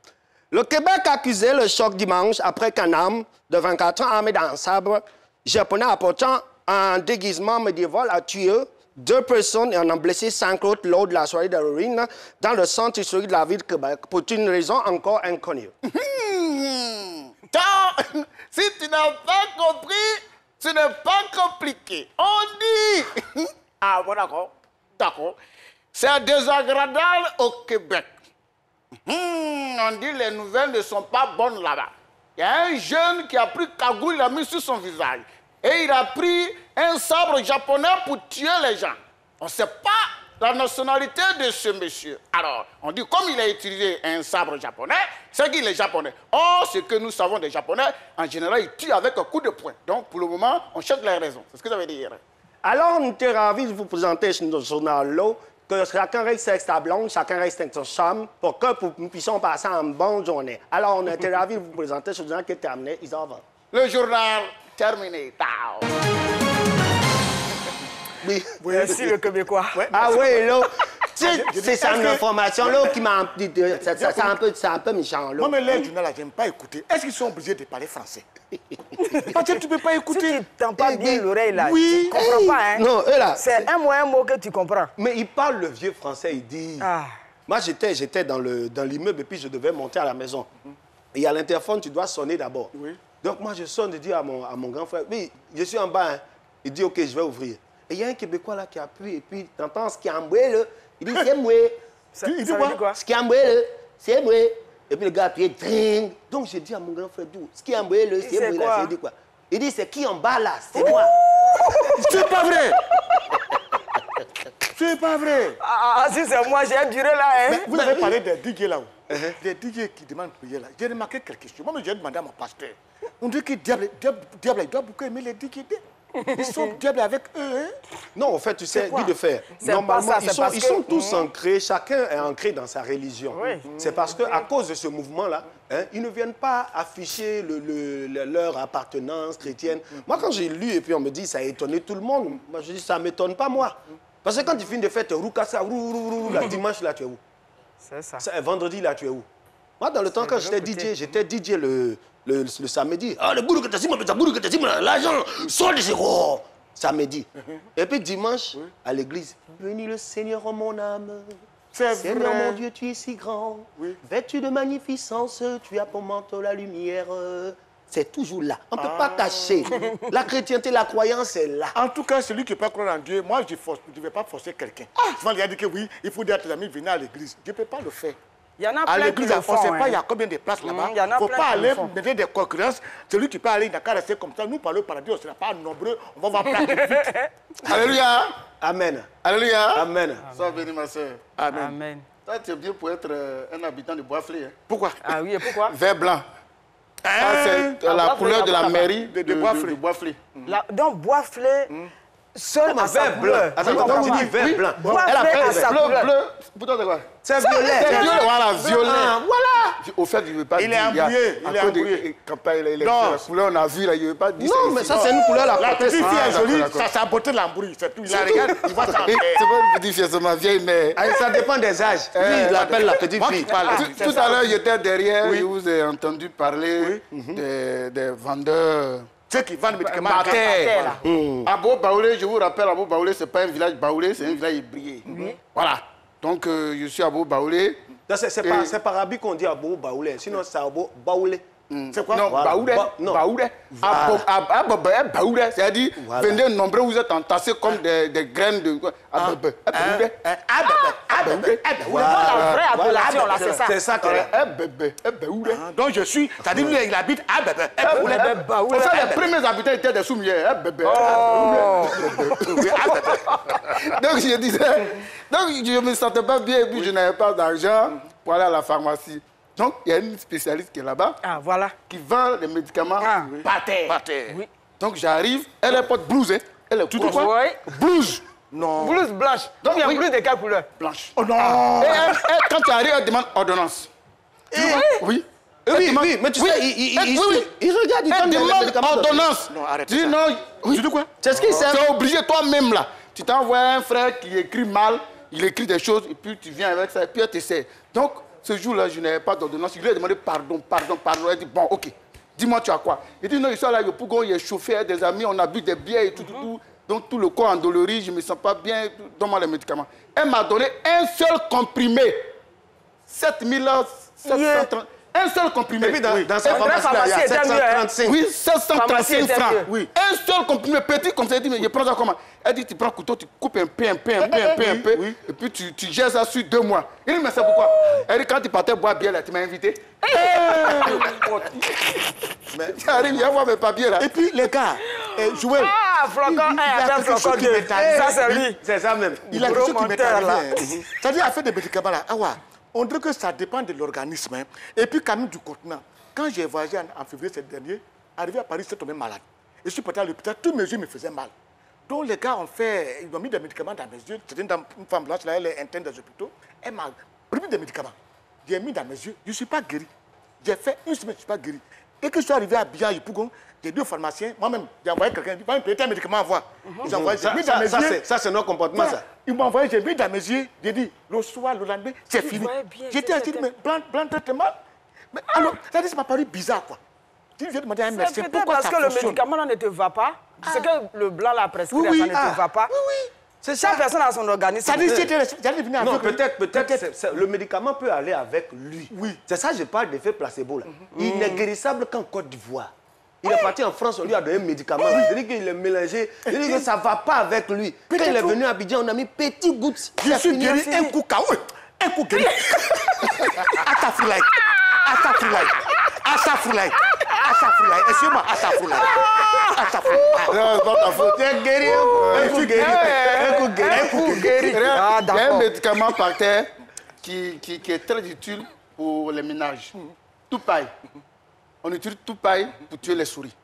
Le Québec accusait le choc dimanche après qu'un homme de 24 ans armé d'un sabre japonais apportant un déguisement médiéval a tué 2 personnes et en a blessé 5 autres lors de la soirée d'Halloween dans le centre historique de la ville de Québec pour une raison encore inconnue. Si tu n'as pas compris, ce n'est pas compliqué. On dit... Ah bon, d'accord. D'accord. C'est désagréable au Québec. On dit les nouvelles ne sont pas bonnes là-bas. Il y a un jeune qui a pris cagoule, il a mis sur son visage. Et il a pris un sabre japonais pour tuer les gens. On ne sait pas la nationalité de ce monsieur. Alors, on dit comme il a utilisé un sabre japonais, c'est qu'il est japonais. Or, ce que nous savons des japonais, en général, ils tuent avec un coup de poing. Donc, pour le moment, on cherche les raisons. C'est ce que ça veut dire. Alors, nous sommes ravis de vous présenter ce journal-là, que chacun reste avec sa blonde, chacun reste avec son charme, pour que nous puissions passer une bonne journée. Alors, on était ravis de vous présenter ce journal qui est terminé. Ils en vont. Le journal terminé. Oui. Merci le Québécois. Ouais. Ah oui, là, c'est ça une information là qui m'a c'est un peu méchant. Là. Moi, mais les journaux, là, j'aime pas écouter. Est-ce qu'ils sont obligés de parler français? Parce que tu peux pas écouter. Si tu n'entends pas bien l'oreille là, oui. tu comprends pas, hein? Non, là. C'est un ou un mot que tu comprends. Mais il parle le vieux français, il dit... Ah. Moi, j'étais dans l'immeuble et puis je devais monter à la maison. Et à l'interphone, tu dois sonner d'abord. Oui. Donc moi, je sonne, je dis à mon grand frère, oui, je suis en bas. Hein. Il dit, OK, je vais ouvrir. Et il y a un Québécois là qui appuie et puis tu entends ce qui est emboué là. Il dit, c'est moi. Il dit quoi? Ce qui est emboué là, c'est moi. Et puis le gars appuie, dring. Donc j'ai dit à mon grand frère, ce qui est emboué là, c'est moi là. Il dit quoi? Il dit, c'est qui en bas là? C'est moi. C'est pas vrai. C'est pas vrai. Ah, si c'est moi, j'ai duré là, hein? Mais vous avez parlé des DJ là-haut. Des DJ qui demandent prier là. J'ai remarqué quelque chose. Moi, j'ai demandé à mon pasteur. On dit que diable, il doit beaucoup aimer les DJ. Ils sont diables avec eux, hein? Non, en fait, tu sais, dit de faire. Normalement, ils sont tous ancrés, chacun est ancré dans sa religion. Oui. C'est parce qu'à cause de ce mouvement-là, hein, ils ne viennent pas afficher leur appartenance chrétienne. Moi, quand j'ai lu et puis on me dit ça a étonné tout le monde, moi je dis ça ne m'étonne pas, moi. Parce que quand tu finis de faire la dimanche, là, tu es où? C'est ça. Vendredi, là, tu es où? Moi, dans le temps, quand j'étais DJ le samedi. Ah, le boulot que tu as l'argent, sort de zéro. Samedi. Et puis dimanche, à l'église. Bénis le Seigneur en mon âme. Seigneur mon Dieu, tu es si grand. Oui. Vêtu de magnificence, tu as pour manteau la lumière. C'est toujours là. On ne peut pas cacher. La chrétienté, la croyance est là. En tout cas, celui qui peut croire en Dieu, moi, je ne vais pas forcer quelqu'un. Souvent, il a dit que oui, il faut dire à tes amis, venez à l'église. Je ne peux pas le faire. Il y en a à l'église, on ne sait pas, il y a a combien de places là-bas. Il ne faut pas aller mettre des concurrences. Celui qui peut aller, il n'a qu'à rester comme ça. Nous, par le paradis, on ne sera pas nombreux. On va voir plein de vite. Alléluia. Amen. Alléluia. Amen. Sois béni, ma soeur. Amen. Amen. Toi, tu es bien pour être un habitant de Boisflé. Hein? Pourquoi? Ah oui, et pourquoi? Vert blanc. c'est la couleur de la mairie de Boisflé. Donc, Boisflé, seul à sa couleur. Attends, tu dis vert blanc. Elle a fait sa couleur. Bleu, plutôt de quoi? C'est violet. Voilà, violet. Voilà. Au fait, je ne veux pas dire. Il est embrouillé. Il est embrouillé. La couleur, on a vu, là, je ne veux pas dire. Non, mais ça, c'est une couleur, La petite fille est jolie, ça sabote l'embrouille. C'est tout. Il la regarde, il voit ça. C'est pas une petite fille, c'est ma vieille mère. Ça dépend des âges. Lui, il l'appelle la petite fille. Tout à l'heure, j'étais derrière, je vous ai entendu parler des vendeurs. Ceux qui vendent médicaments à terre. À Beau-Baoulé, je vous rappelle, à Beau-Baoulé, ce n'est pas un village baoulé, c'est un village ébrié. Voilà. Donc, je suis à Beau-Baoulé. C'est par Arabi qu'on dit à Beau-Baoulé, sinon c'est à Beau-Baoulé. C'est quoi? Non, Baoulé. Baoulé. Baoulé, c'est-à-dire, venez nombreux, vous êtes entassés comme des graines de... Baoulé. La vraie appellation, là, c'est ça. C'est ça que... Baoulé. Donc, je suis... C'est-à-dire, lui, il habite à Baoulé. En fait, les premiers habitants étaient des soumiers. Donc, je disais... Donc, je ne me sentais pas bien et puis je n'avais pas d'argent pour aller à la pharmacie. Donc, il y a une spécialiste qui est là-bas, qui vend les médicaments par terre. Oui. Donc, j'arrive, elle est pas de blouse, hein. Elle est tout quoi? Blouse. Non. Blouse blanche. Donc, il y a une blouse de quelle couleur? Blanche. Oh non. Et quand tu arrives, elle demande ordonnance. Oui. Oui, mais tu sais, il regarde, il donne les médicaments. Ordonnance. Non, arrête. Dis non. Tu dis quoi? C'est ce qui sert. Tu es obligé toi-même, là. Tu t'envoies un frère qui écrit mal, il écrit des choses, et puis tu viens avec ça, et puis elle t'essaie. Donc, ce jour-là, je n'avais pas d'ordonnance. Je lui ai demandé pardon. Elle dit, bon, ok, dis-moi, tu as quoi? Il dit, non, il soit là, le Pougon, il est chauffé, des amis, on a bu des bières et tout. Donc, tout le corps endolori, je ne me sens pas bien, donne-moi les médicaments. Elle m'a donné un seul comprimé. 730. Un seul comprimé. Et puis, dans sa pharmacie, il y a 735. Oui, 735 francs. Oui. Un seul comprimé, petit comme ça. Elle dit, mais je prends ça comment? Elle dit, tu prends un couteau, tu coupes un peu, et puis tu gères ça sur 2 mois. Il dit, mais c'est pourquoi? Elle dit, quand tu partais boire bière, là, tu m'as invité. J'arrive, viens voir mes papiers, là. Et puis, les gars, Joël. Flocon 1, Flocon 2. Ça, c'est lui. C'est ça même. Il a quelque chose qui m'est arrivé. C'est-à-dire, à faire des médicaments, là. Ah ouais. On dirait que ça dépend de l'organisme. Hein. Et puis, quand même, du contenant. Quand j'ai voyagé en février cette dernier, arrivé à Paris, j'étais tombé malade. Et je suis parti à l'hôpital, tous mes yeux me faisaient mal. Donc, les gars ils m'ont mis des médicaments dans mes yeux. C'était une femme blanche, là, elle est interne des hôpitaux. Elle m'a pris des médicaments. J'ai mis dans mes yeux, je ne suis pas guéri. J'ai fait 1 semaine, je ne suis pas guéri. Et que je suis arrivé à Biya, Yopougon, j'ai dit au pharmacien, moi-même, j'ai envoyé quelqu'un, il m'a prêté un médicament à voir. Ça, c'est notre comportement, ça. Ils m'ont envoyé, j'ai mis dans mes yeux, j'ai dit, le soir, le lendemain, c'est fini. J'étais assis, mais blanc traitement. Mais alors, ça m'a paru bizarre, quoi. Je viens demander à un médecin pourquoi ça fonctionne. C'est parce que le médicament là ne te va pas. C'est que le blanc l'a prescrit, ça ne te va pas. Oui. C'est chaque personne a son organisme. Ça dit, j'allais venir avec. Non, peut-être, le médicament peut aller avec lui. Oui. C'est ça, je parle d'effet placebo, là. Il n'est guérissable qu'en Côte d'Ivoire. Il est parti en France, on lui a donné un médicament. Il dit qu'il est mélangé. Il dit que ça ne va pas avec lui. Quand il est venu à Abidjan, on a mis petit gouttes. Je suis guéri un coup KO. Un coup guéri. Atafroulaye. Excusez-moi, Atafroulaye. Non, c'est pas ta faute. Tu es guéri. Un coup guéri. Il y a un médicament par terre qui est très utile pour les ménages. Tout paille. On utilise tout paille pour tuer les souris.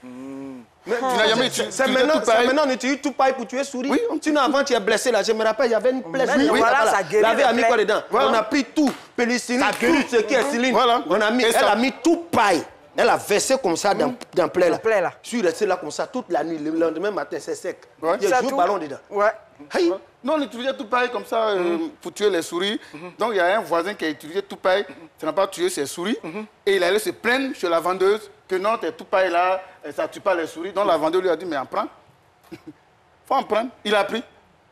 Mais tu n'as jamais utilisé c'est maintenant on utilise tout paille pour tuer souris. Oui. Sinon avant tu es blessé là, je me rappelle, il y avait une plaie. Voilà, ça guérit. Il avait mis quoi dedans? On a pris tout, pénicilline, tout ce qui est cylindre. Voilà. Elle a mis tout paille. Elle a versé comme ça dans la plaie là. Je suis resté là comme ça toute la nuit. Le lendemain matin, c'est sec. Il y a joué ballon dedans. Ouais. Hey. Non, on utilisait tout pareil comme ça pour tuer les souris. Donc il y a un voisin qui a utilisé tout pareil, ça n'a pas tué ses souris. Et il allait se plaindre chez la vendeuse que non, t'es tout pareil là, ça ne tue pas les souris. Donc la vendeuse lui a dit, mais en prends. Faut en prendre. Il a pris.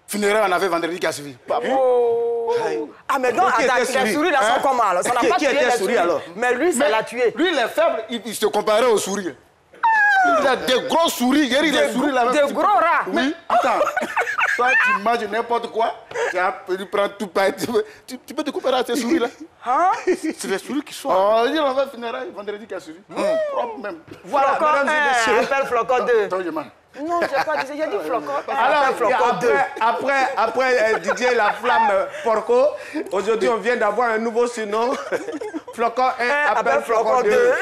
Funéraire, on avait vendredi qui a suivi. Ah, mais donc, les souris là sont comment alors? Ça n'a pas tué les souris alors. Mais lui, ça l'a tué. Lui, il est faible, il se comparait aux souris. Il a des grosses souris, des souris là. Des gros rats. Oui, attends. Toi, tu manges n'importe quoi, tu prends tout pareil. Tu peux te comparer à ces souris là. Hein? C'est les souris qui sont. Oh, il en va finir vendredi qui a suivi. Propre même. Voilà, mesdames et messieurs. Appelle Flocon 2. Non, j'ai pas dit, j'ai dit Flocon. Alors, après Didier la flamme Porco, aujourd'hui on vient d'avoir un nouveau surnom. Flocon 1, appelle Flocon 2.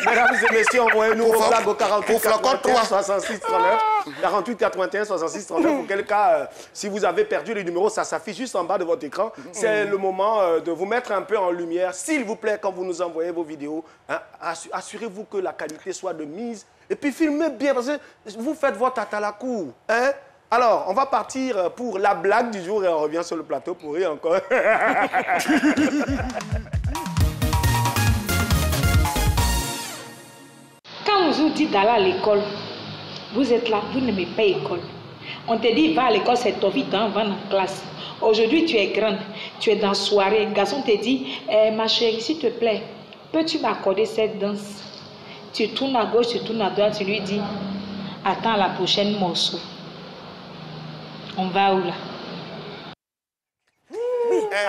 Mesdames et messieurs, envoyez-nous vos blagues au 48 81 3. 66 39. 48 81 66 39. Auquel cas, si vous avez perdu le numéro, ça s'affiche juste en bas de votre écran. C'est le moment de vous mettre un peu en lumière. S'il vous plaît, quand vous nous envoyez vos vidéos, hein, assurez-vous que la qualité soit de mise. Et puis filmez bien, parce que vous faites votre atalakou. Hein? Alors, on va partir pour la blague du jour et on revient sur le plateau pour rire encore. Quand on vous dit d'aller à l'école, vous êtes là, vous n'aimez pas l'école. On te dit, va à l'école, c'est ton vie, va en classe. Aujourd'hui, tu es grande, tu es dans la soirée. Le garçon te dit, ma chérie, s'il te plaît, peux-tu m'accorder cette danse? Tu tournes à gauche, tu tournes à droite, tu lui dis, attends la prochaine morceau. On va où là?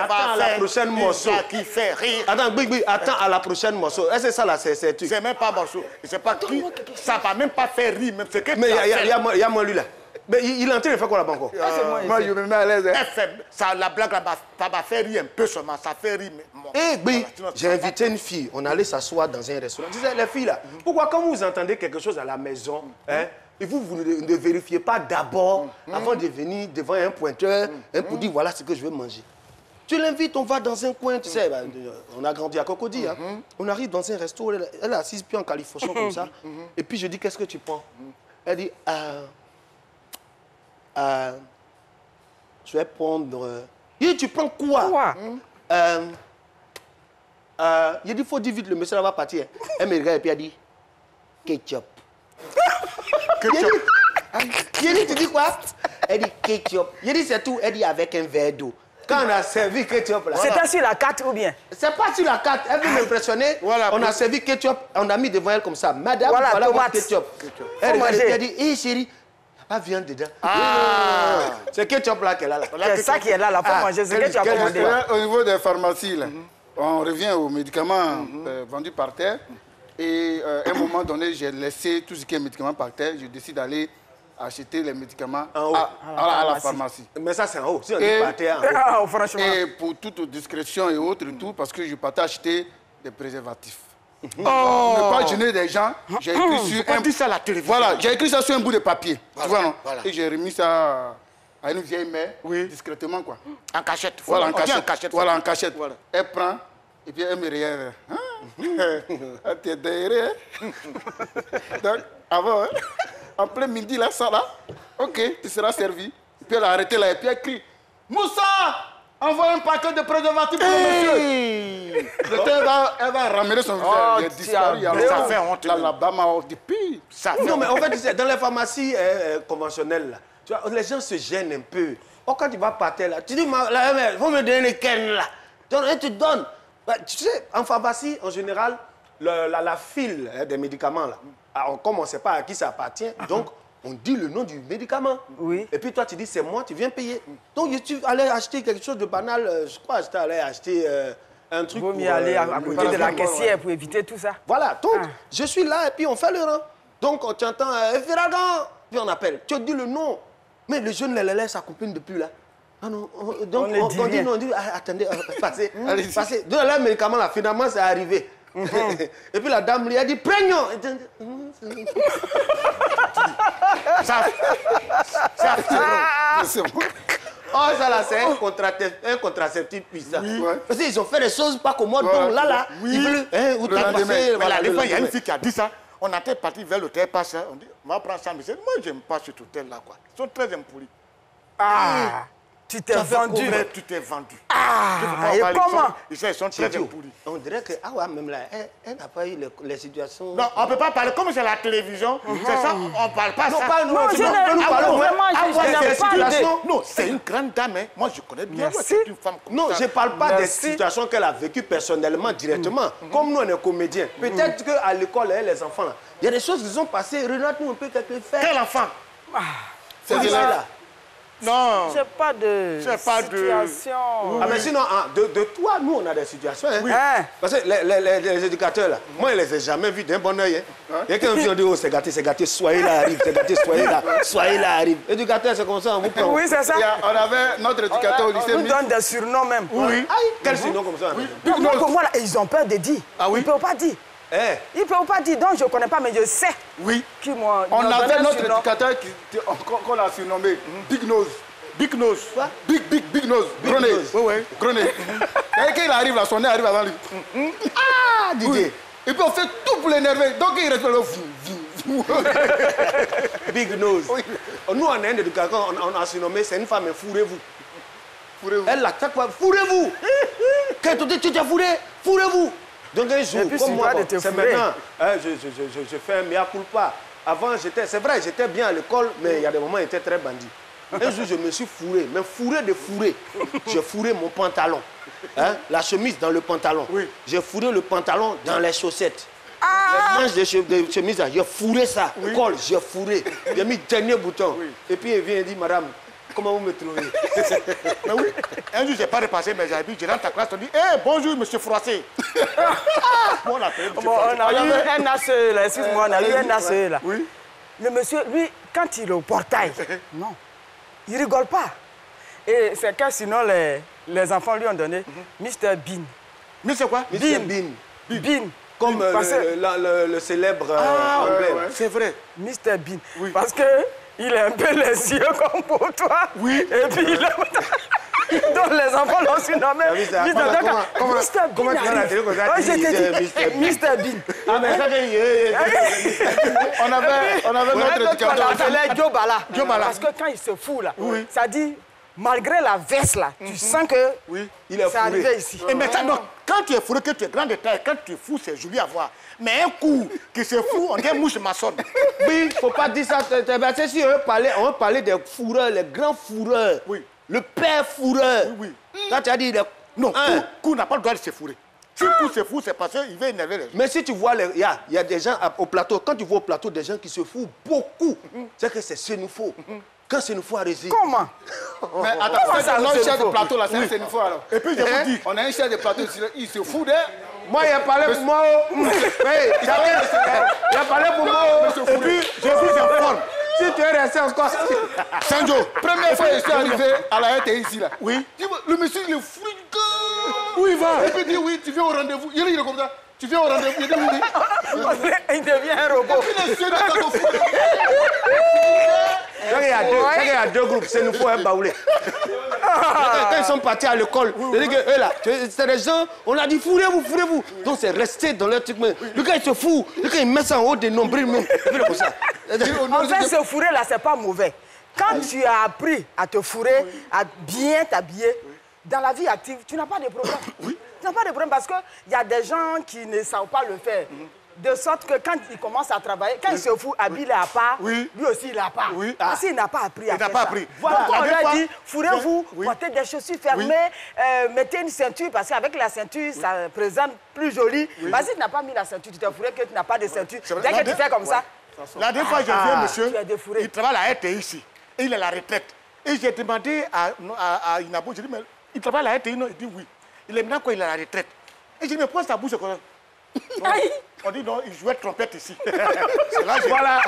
Attends à la prochaine morceau. Ça qui fait rire. Attends, attends à la prochaine morceau. Est-ce que c'est ça là, c'est tu? C'est même pas morceau. C'est pas qui. Ça va même pas faire rire. Même que mais il y a moi lui là. Mais il est en train de faire quoi là-bas encore? Moi, je me mets à l'aise. Ça, la blague là-bas, ça va faire rire un peu seulement. Ça fait rire. J'ai invité une fille. On allait s'asseoir dans un restaurant. Je disais, les filles là, pourquoi quand vous entendez quelque chose à la maison, hein, et vous ne vérifiez pas d'abord, avant de venir devant un pointeur, pour dire voilà ce que je veux manger. Tu l'invites, on va dans un coin, tu sais, on a grandi à Cocody, hein. On arrive dans un resto, elle est assise puis en califourchon comme ça, et puis je dis, qu'est-ce que tu prends? Elle dit, je vais prendre... Il dit, tu prends quoi? Il dit, il faut dire vite, le monsieur là va partir. Elle me regarde et puis elle dit, ketchup. Il dit, tu dis quoi? Elle dit, ketchup. Il dit, c'est tout. Elle dit, avec un verre d'eau. Quand on a servi ketchup là... C'était sur la carte ou bien? C'est pas sur la carte. Elle veut m'impressionner. Voilà, on a servi ketchup, on a mis devant elle comme ça. Madame, voilà votre ketchup. Elle regarde et puis elle dit, hé chérie, pas viande dedans. C'est ketchup là qu'elle a là. C'est ça qui est là, la faut manger. C'est que tu as commandé. Au niveau des pharmacies, là, on revient aux médicaments vendus par terre. Et à un moment donné, j'ai laissé tout ce qui est médicaments par terre. Je décide d'aller acheter les médicaments à la pharmacie. Mais ça, c'est en haut. Si on dit par terre, en haut. Franchement. Et pour toute discrétion et autres, tout, parce que je partais acheter des préservatifs. Ne pas gêner des gens. J'ai écrit sur un... ça à la télévision. Voilà, j'ai écrit ça sur un bout de papier. Voilà, tu vois, non? Voilà. Et j'ai remis ça à une vieille mère, discrètement, quoi. En cachette. Voilà, en cachette. Voilà, en cachette. Voilà. Elle prend, et puis elle me regarde. Tu es derrière, hein? Donc, avant, hein? En plein midi, là, ça, là, ok, tu seras servi. Et puis elle a arrêté là, et puis elle crie, Moussa, envoie un paquet de préservatifs pour le monsieur. Elle va ramener son visage. Il est disparu. Ça fait honte. Là-bas m'a dit, pire. Non, mais en fait, dans les pharmacies conventionnelles, là, tu vois, les gens se gênent un peu. Oh, quand tu vas partir là, tu dis, il faut me donner ken là. Et tu donnes. Bah, tu sais, en pharmacie, en général, la file des médicaments, là, comme on ne sait pas à qui ça appartient, donc on dit le nom du médicament. Oui. Et puis toi, tu dis, c'est moi, tu viens payer. Donc tu allais acheter quelque chose de banal, je crois que tu allais acheter un truc. Il vaut mieux aller à côté de la caissière pour éviter tout ça. Voilà, donc je suis là et puis on fait le rang. Donc tu entends Firagan, puis on appelle. Tu dis le nom. Mais le jeune lélé, sa copine depuis là. Ah non, donc on dit non, on dit attendez, passez. Passez. Donc là, le médicament là, finalement, c'est arrivé. Et puis la dame lui a dit prégnant. Oh, ça là, c'est un contraceptif puissant. Parce qu'ils ont fait des choses pas commodes. Donc là, ils veulent outrepasser. Voilà, il y a une fille qui a dit ça. On était parti vers l'hôtel Passe. On dit, on va prendre ça. Mais moi, j'aime pas cet hôtel-là, quoi. Ils sont très impolis. Tu t'es vendu. Tu t'es vendu. Et comment? Ils sont très impolis. On dirait que, même là, elle n'a pas eu les situations. Non, on ne peut pas parler comme c'est la télévision. C'est ça, on ne parle pas non, ça. Pas nous, je non, c'est une grande dame. Hein. Moi, je connais bien. Une femme comme non, ça. je ne parle pas des situations qu'elle a vécues personnellement, directement. Comme nous, on est comédiens. Peut-être qu'à l'école, les enfants, là, il y a des choses qui sont passées. Relate-nous un peu quelques faits. Quel enfant? C'est là. Non. C'est pas de situation. Ah, mais sinon, de toi, nous, on a des situations. Hein. Oui. Parce que les éducateurs, là, moi, je ne les ai jamais vus d'un bon oeil. Il y a quelqu'un qui dit, oh, c'est gâté, soyez là, arrive, c'est gâté, soyez là, arrive. Éducateur, c'est comme ça, on vous prend. Oui, c'est ça. On avait notre éducateur au lycée. On nous donne des surnoms même. Oui. Quel surnom comme ça? Non, voilà, ils ont peur de dire. Ah oui? Ils ne peuvent pas dire. Ils ne peuvent pas dire, donc je ne connais pas, mais je sais. Oui. On avait notre éducateur qu'on a surnommé Big Nose. Big Nose. Quoi? Big Nose. Grenet. Oui. Grenet. Et quand il arrive là, son nez arrive avant lui. Ah, Didier. Oui. Et puis on fait tout pour l'énerver. Donc il reste là. Big Nose. Oui. Nous, on a un éducateur, on a surnommé, c'est une femme, fourrez-vous. Fourrez-vous. Elle l'a chaque fois, fourrez-vous. Quand tu t'es fourré, fourrez-vous. Donc un jour, comme moi, c'est maintenant, je fais un mea culpa. Avant, c'est vrai, j'étais bien à l'école, mais il y a des moments où j'étais très bandit. Un jour, je me suis fourré, mais fourré de fourré. J'ai fourré mon pantalon, hein, la chemise dans le pantalon. Oui. J'ai fourré le pantalon dans les chaussettes. Les manches de chemise, j'ai fourré ça. Oui. Col, j'ai fourré. J'ai mis le dernier bouton. Oui. Et puis, il vient et dit, madame, comment vous me trouvez? Mais oui, un jour, je n'ai pas repassé mes habits. Je rentre à ta classe, on dit, hey, bonjour, monsieur Froissé. On a eu un ACE, là, excuse-moi, on a eu un ACE, là. Oui. Le monsieur, lui, quand il est au portail, non, il ne rigole pas. Et c'est que sinon, les enfants lui ont donné Mr. Bean. Mr. quoi? Mr. Bean. Bean. Comme le célèbre emblème. Ouais. C'est vrai. Mr. Bean. Oui. Parce qu'il est un peu les yeux comme pour toi. Oui. Et puis il est... Donc les enfants l'ont surnommé Mr. Bean. Comment tu as la télé comme ça? Mr. Bean. Ah, mais ça on avait notre éducateur. On l'appelait Joe Bala. Parce que quand il se fout là, ça dit... Malgré la veste là, tu sens que il est arrivé ici. Et maintenant, quand tu es fourré, que tu es grand de taille, quand tu es fou, c'est joli à voir. Mais un coup qui se fout, on dit mouche maçonne. Oui, il ne faut pas dire ça. C'est si on veut parler des fourreurs, les grands fourreurs. Oui. Le père fourreur. Oui. Quand tu as dit... Non, coup n'a pas le droit de se fourrer. Si coup se fout, c'est parce qu'il veut énerver les gens. Mais si tu vois, il y a des gens au plateau, quand tu vois au plateau des gens qui se foutent beaucoup, c'est que c'est ce qu'il nous faut. Quand c'est une fois arrêté. Comment? Mais attends, c'est un chef de plateau là, c'est une fois alors. Et puis je vous dis, on a un chef de plateau, il se fout de... Moi, il a parlé pour moi. Il a parlé pour moi. Et puis, je vous informe. Si tu es resté encore... Sanjo, première fois que je suis arrivé à la RTI ici là. Oui. Le monsieur, il est fou. Où il va? Et puis il dit, oui, tu viens au rendez-vous. Il est comme ça. Tu viens au rendez-vous. Il dit, oui. Il devient un robot. Il y a deux groupes, c'est une fois un baoulé. Quand ils sont partis à l'école, c'est des gens, on a dit fourrez-vous. Donc c'est resté dans leur truc. Le gars il se fout, le gars il met ça en haut des nombrils même. Comme ça. En fait, se fourrer là, c'est pas mauvais. Quand tu as appris à te fourrer, à bien t'habiller, dans la vie active, tu n'as pas de problème. Tu n'as pas de problème parce qu'il y a des gens qui ne savent pas le faire. De sorte que quand il commence à travailler, quand il se fout, habillé à part, lui aussi il n'a pas. Parce qu'il n'a pas appris à faire ça. Voilà, on lui a dit, fourrez-vous, portez des chaussures fermées, mettez une ceinture, parce qu'avec la ceinture, ça présente plus joli. Vas-y, tu n'as pas mis la ceinture, tu t'es fourré que tu n'as pas de ceinture. Dès que tu fais comme ça... La dernière fois, je viens, monsieur, il travaille à la RTI ici, et il est à la retraite. Et j'ai demandé à Inabo, j'ai dit, mais il travaille à la RTI, non? Il dit oui. Il est maintenant quoi, il est à la retraite. Et j'ai dit, mais pourquoi sa bouche comme ça? On dit non, il jouait trompette ici. Là, voilà.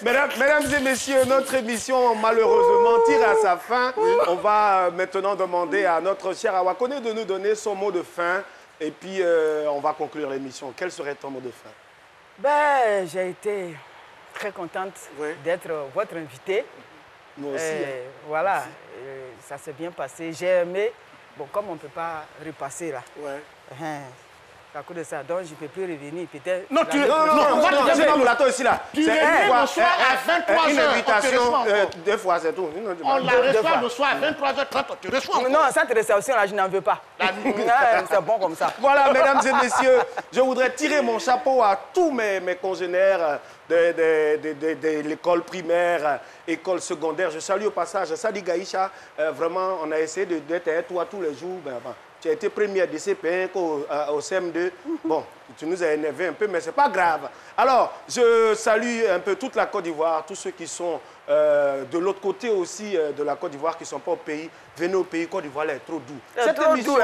Mesdames et messieurs, notre émission malheureusement tire à sa fin. On va maintenant demander à notre cher Awakone de nous donner son mot de fin. Et puis, on va conclure l'émission. Quel serait ton mot de fin? Ben, j'ai été très contente d'être votre invité. Moi aussi. Voilà, ça s'est bien passé. J'ai aimé. Bon, comme on ne peut pas repasser là. À cause de ça, donc je ne peux plus revenir. Peut-être. Non, on va te faire le plateau ici là. Tu reviens le soir à 23h. Une invitation, 2 fois, c'est tout. On la reçoit le soir à 23h30, tu reçois encore. Non, cette réception là, je n'en veux pas. C'est bon comme ça. Voilà, mesdames et messieurs, je voudrais tirer mon chapeau à tous mes congénères de l'école primaire, école secondaire. Je salue au passage Sadi Gaïcha. Vraiment, on a essayé d'être avec toi tous les jours. Tu as été première de CP1 au CM2. Bon, tu nous as énervé un peu, mais ce n'est pas grave. Alors, je salue un peu toute la Côte d'Ivoire, tous ceux qui sont de l'autre côté aussi de la Côte d'Ivoire qui ne sont pas au pays, venez au pays. Côte d'Ivoire est trop doux. Cette émission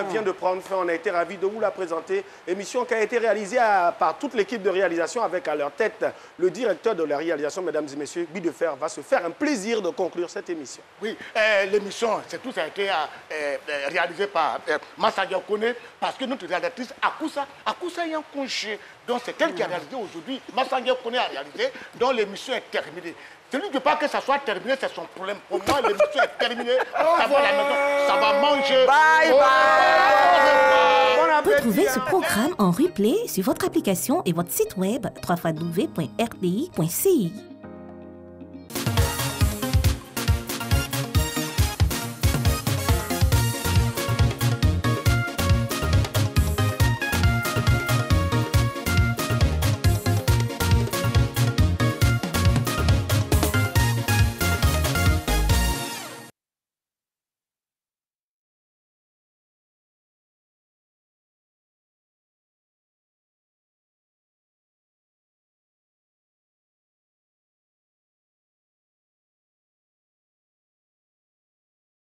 vient de prendre fin. On a été ravis de vous la présenter. Émission qui a été réalisée par toute l'équipe de réalisation avec à leur tête le directeur de la réalisation, mesdames et messieurs, Guy Defer, va se faire un plaisir de conclure cette émission. Oui, l'émission, c'est tout ça a été réalisé par Massa Diakone parce que notre réalisatrice Akoussa est en congé. Donc c'est elle qui a réalisé aujourd'hui. Massa Diakone a réalisé, donc l'émission est terminée. Celui qui ne veut pas que ça soit terminé, c'est son problème. Pour moi, l'émission est terminée. Ça va à la maison, ça va manger. Bye bye. Retrouvez ce programme en replay sur votre application et votre site web www.rti.ci.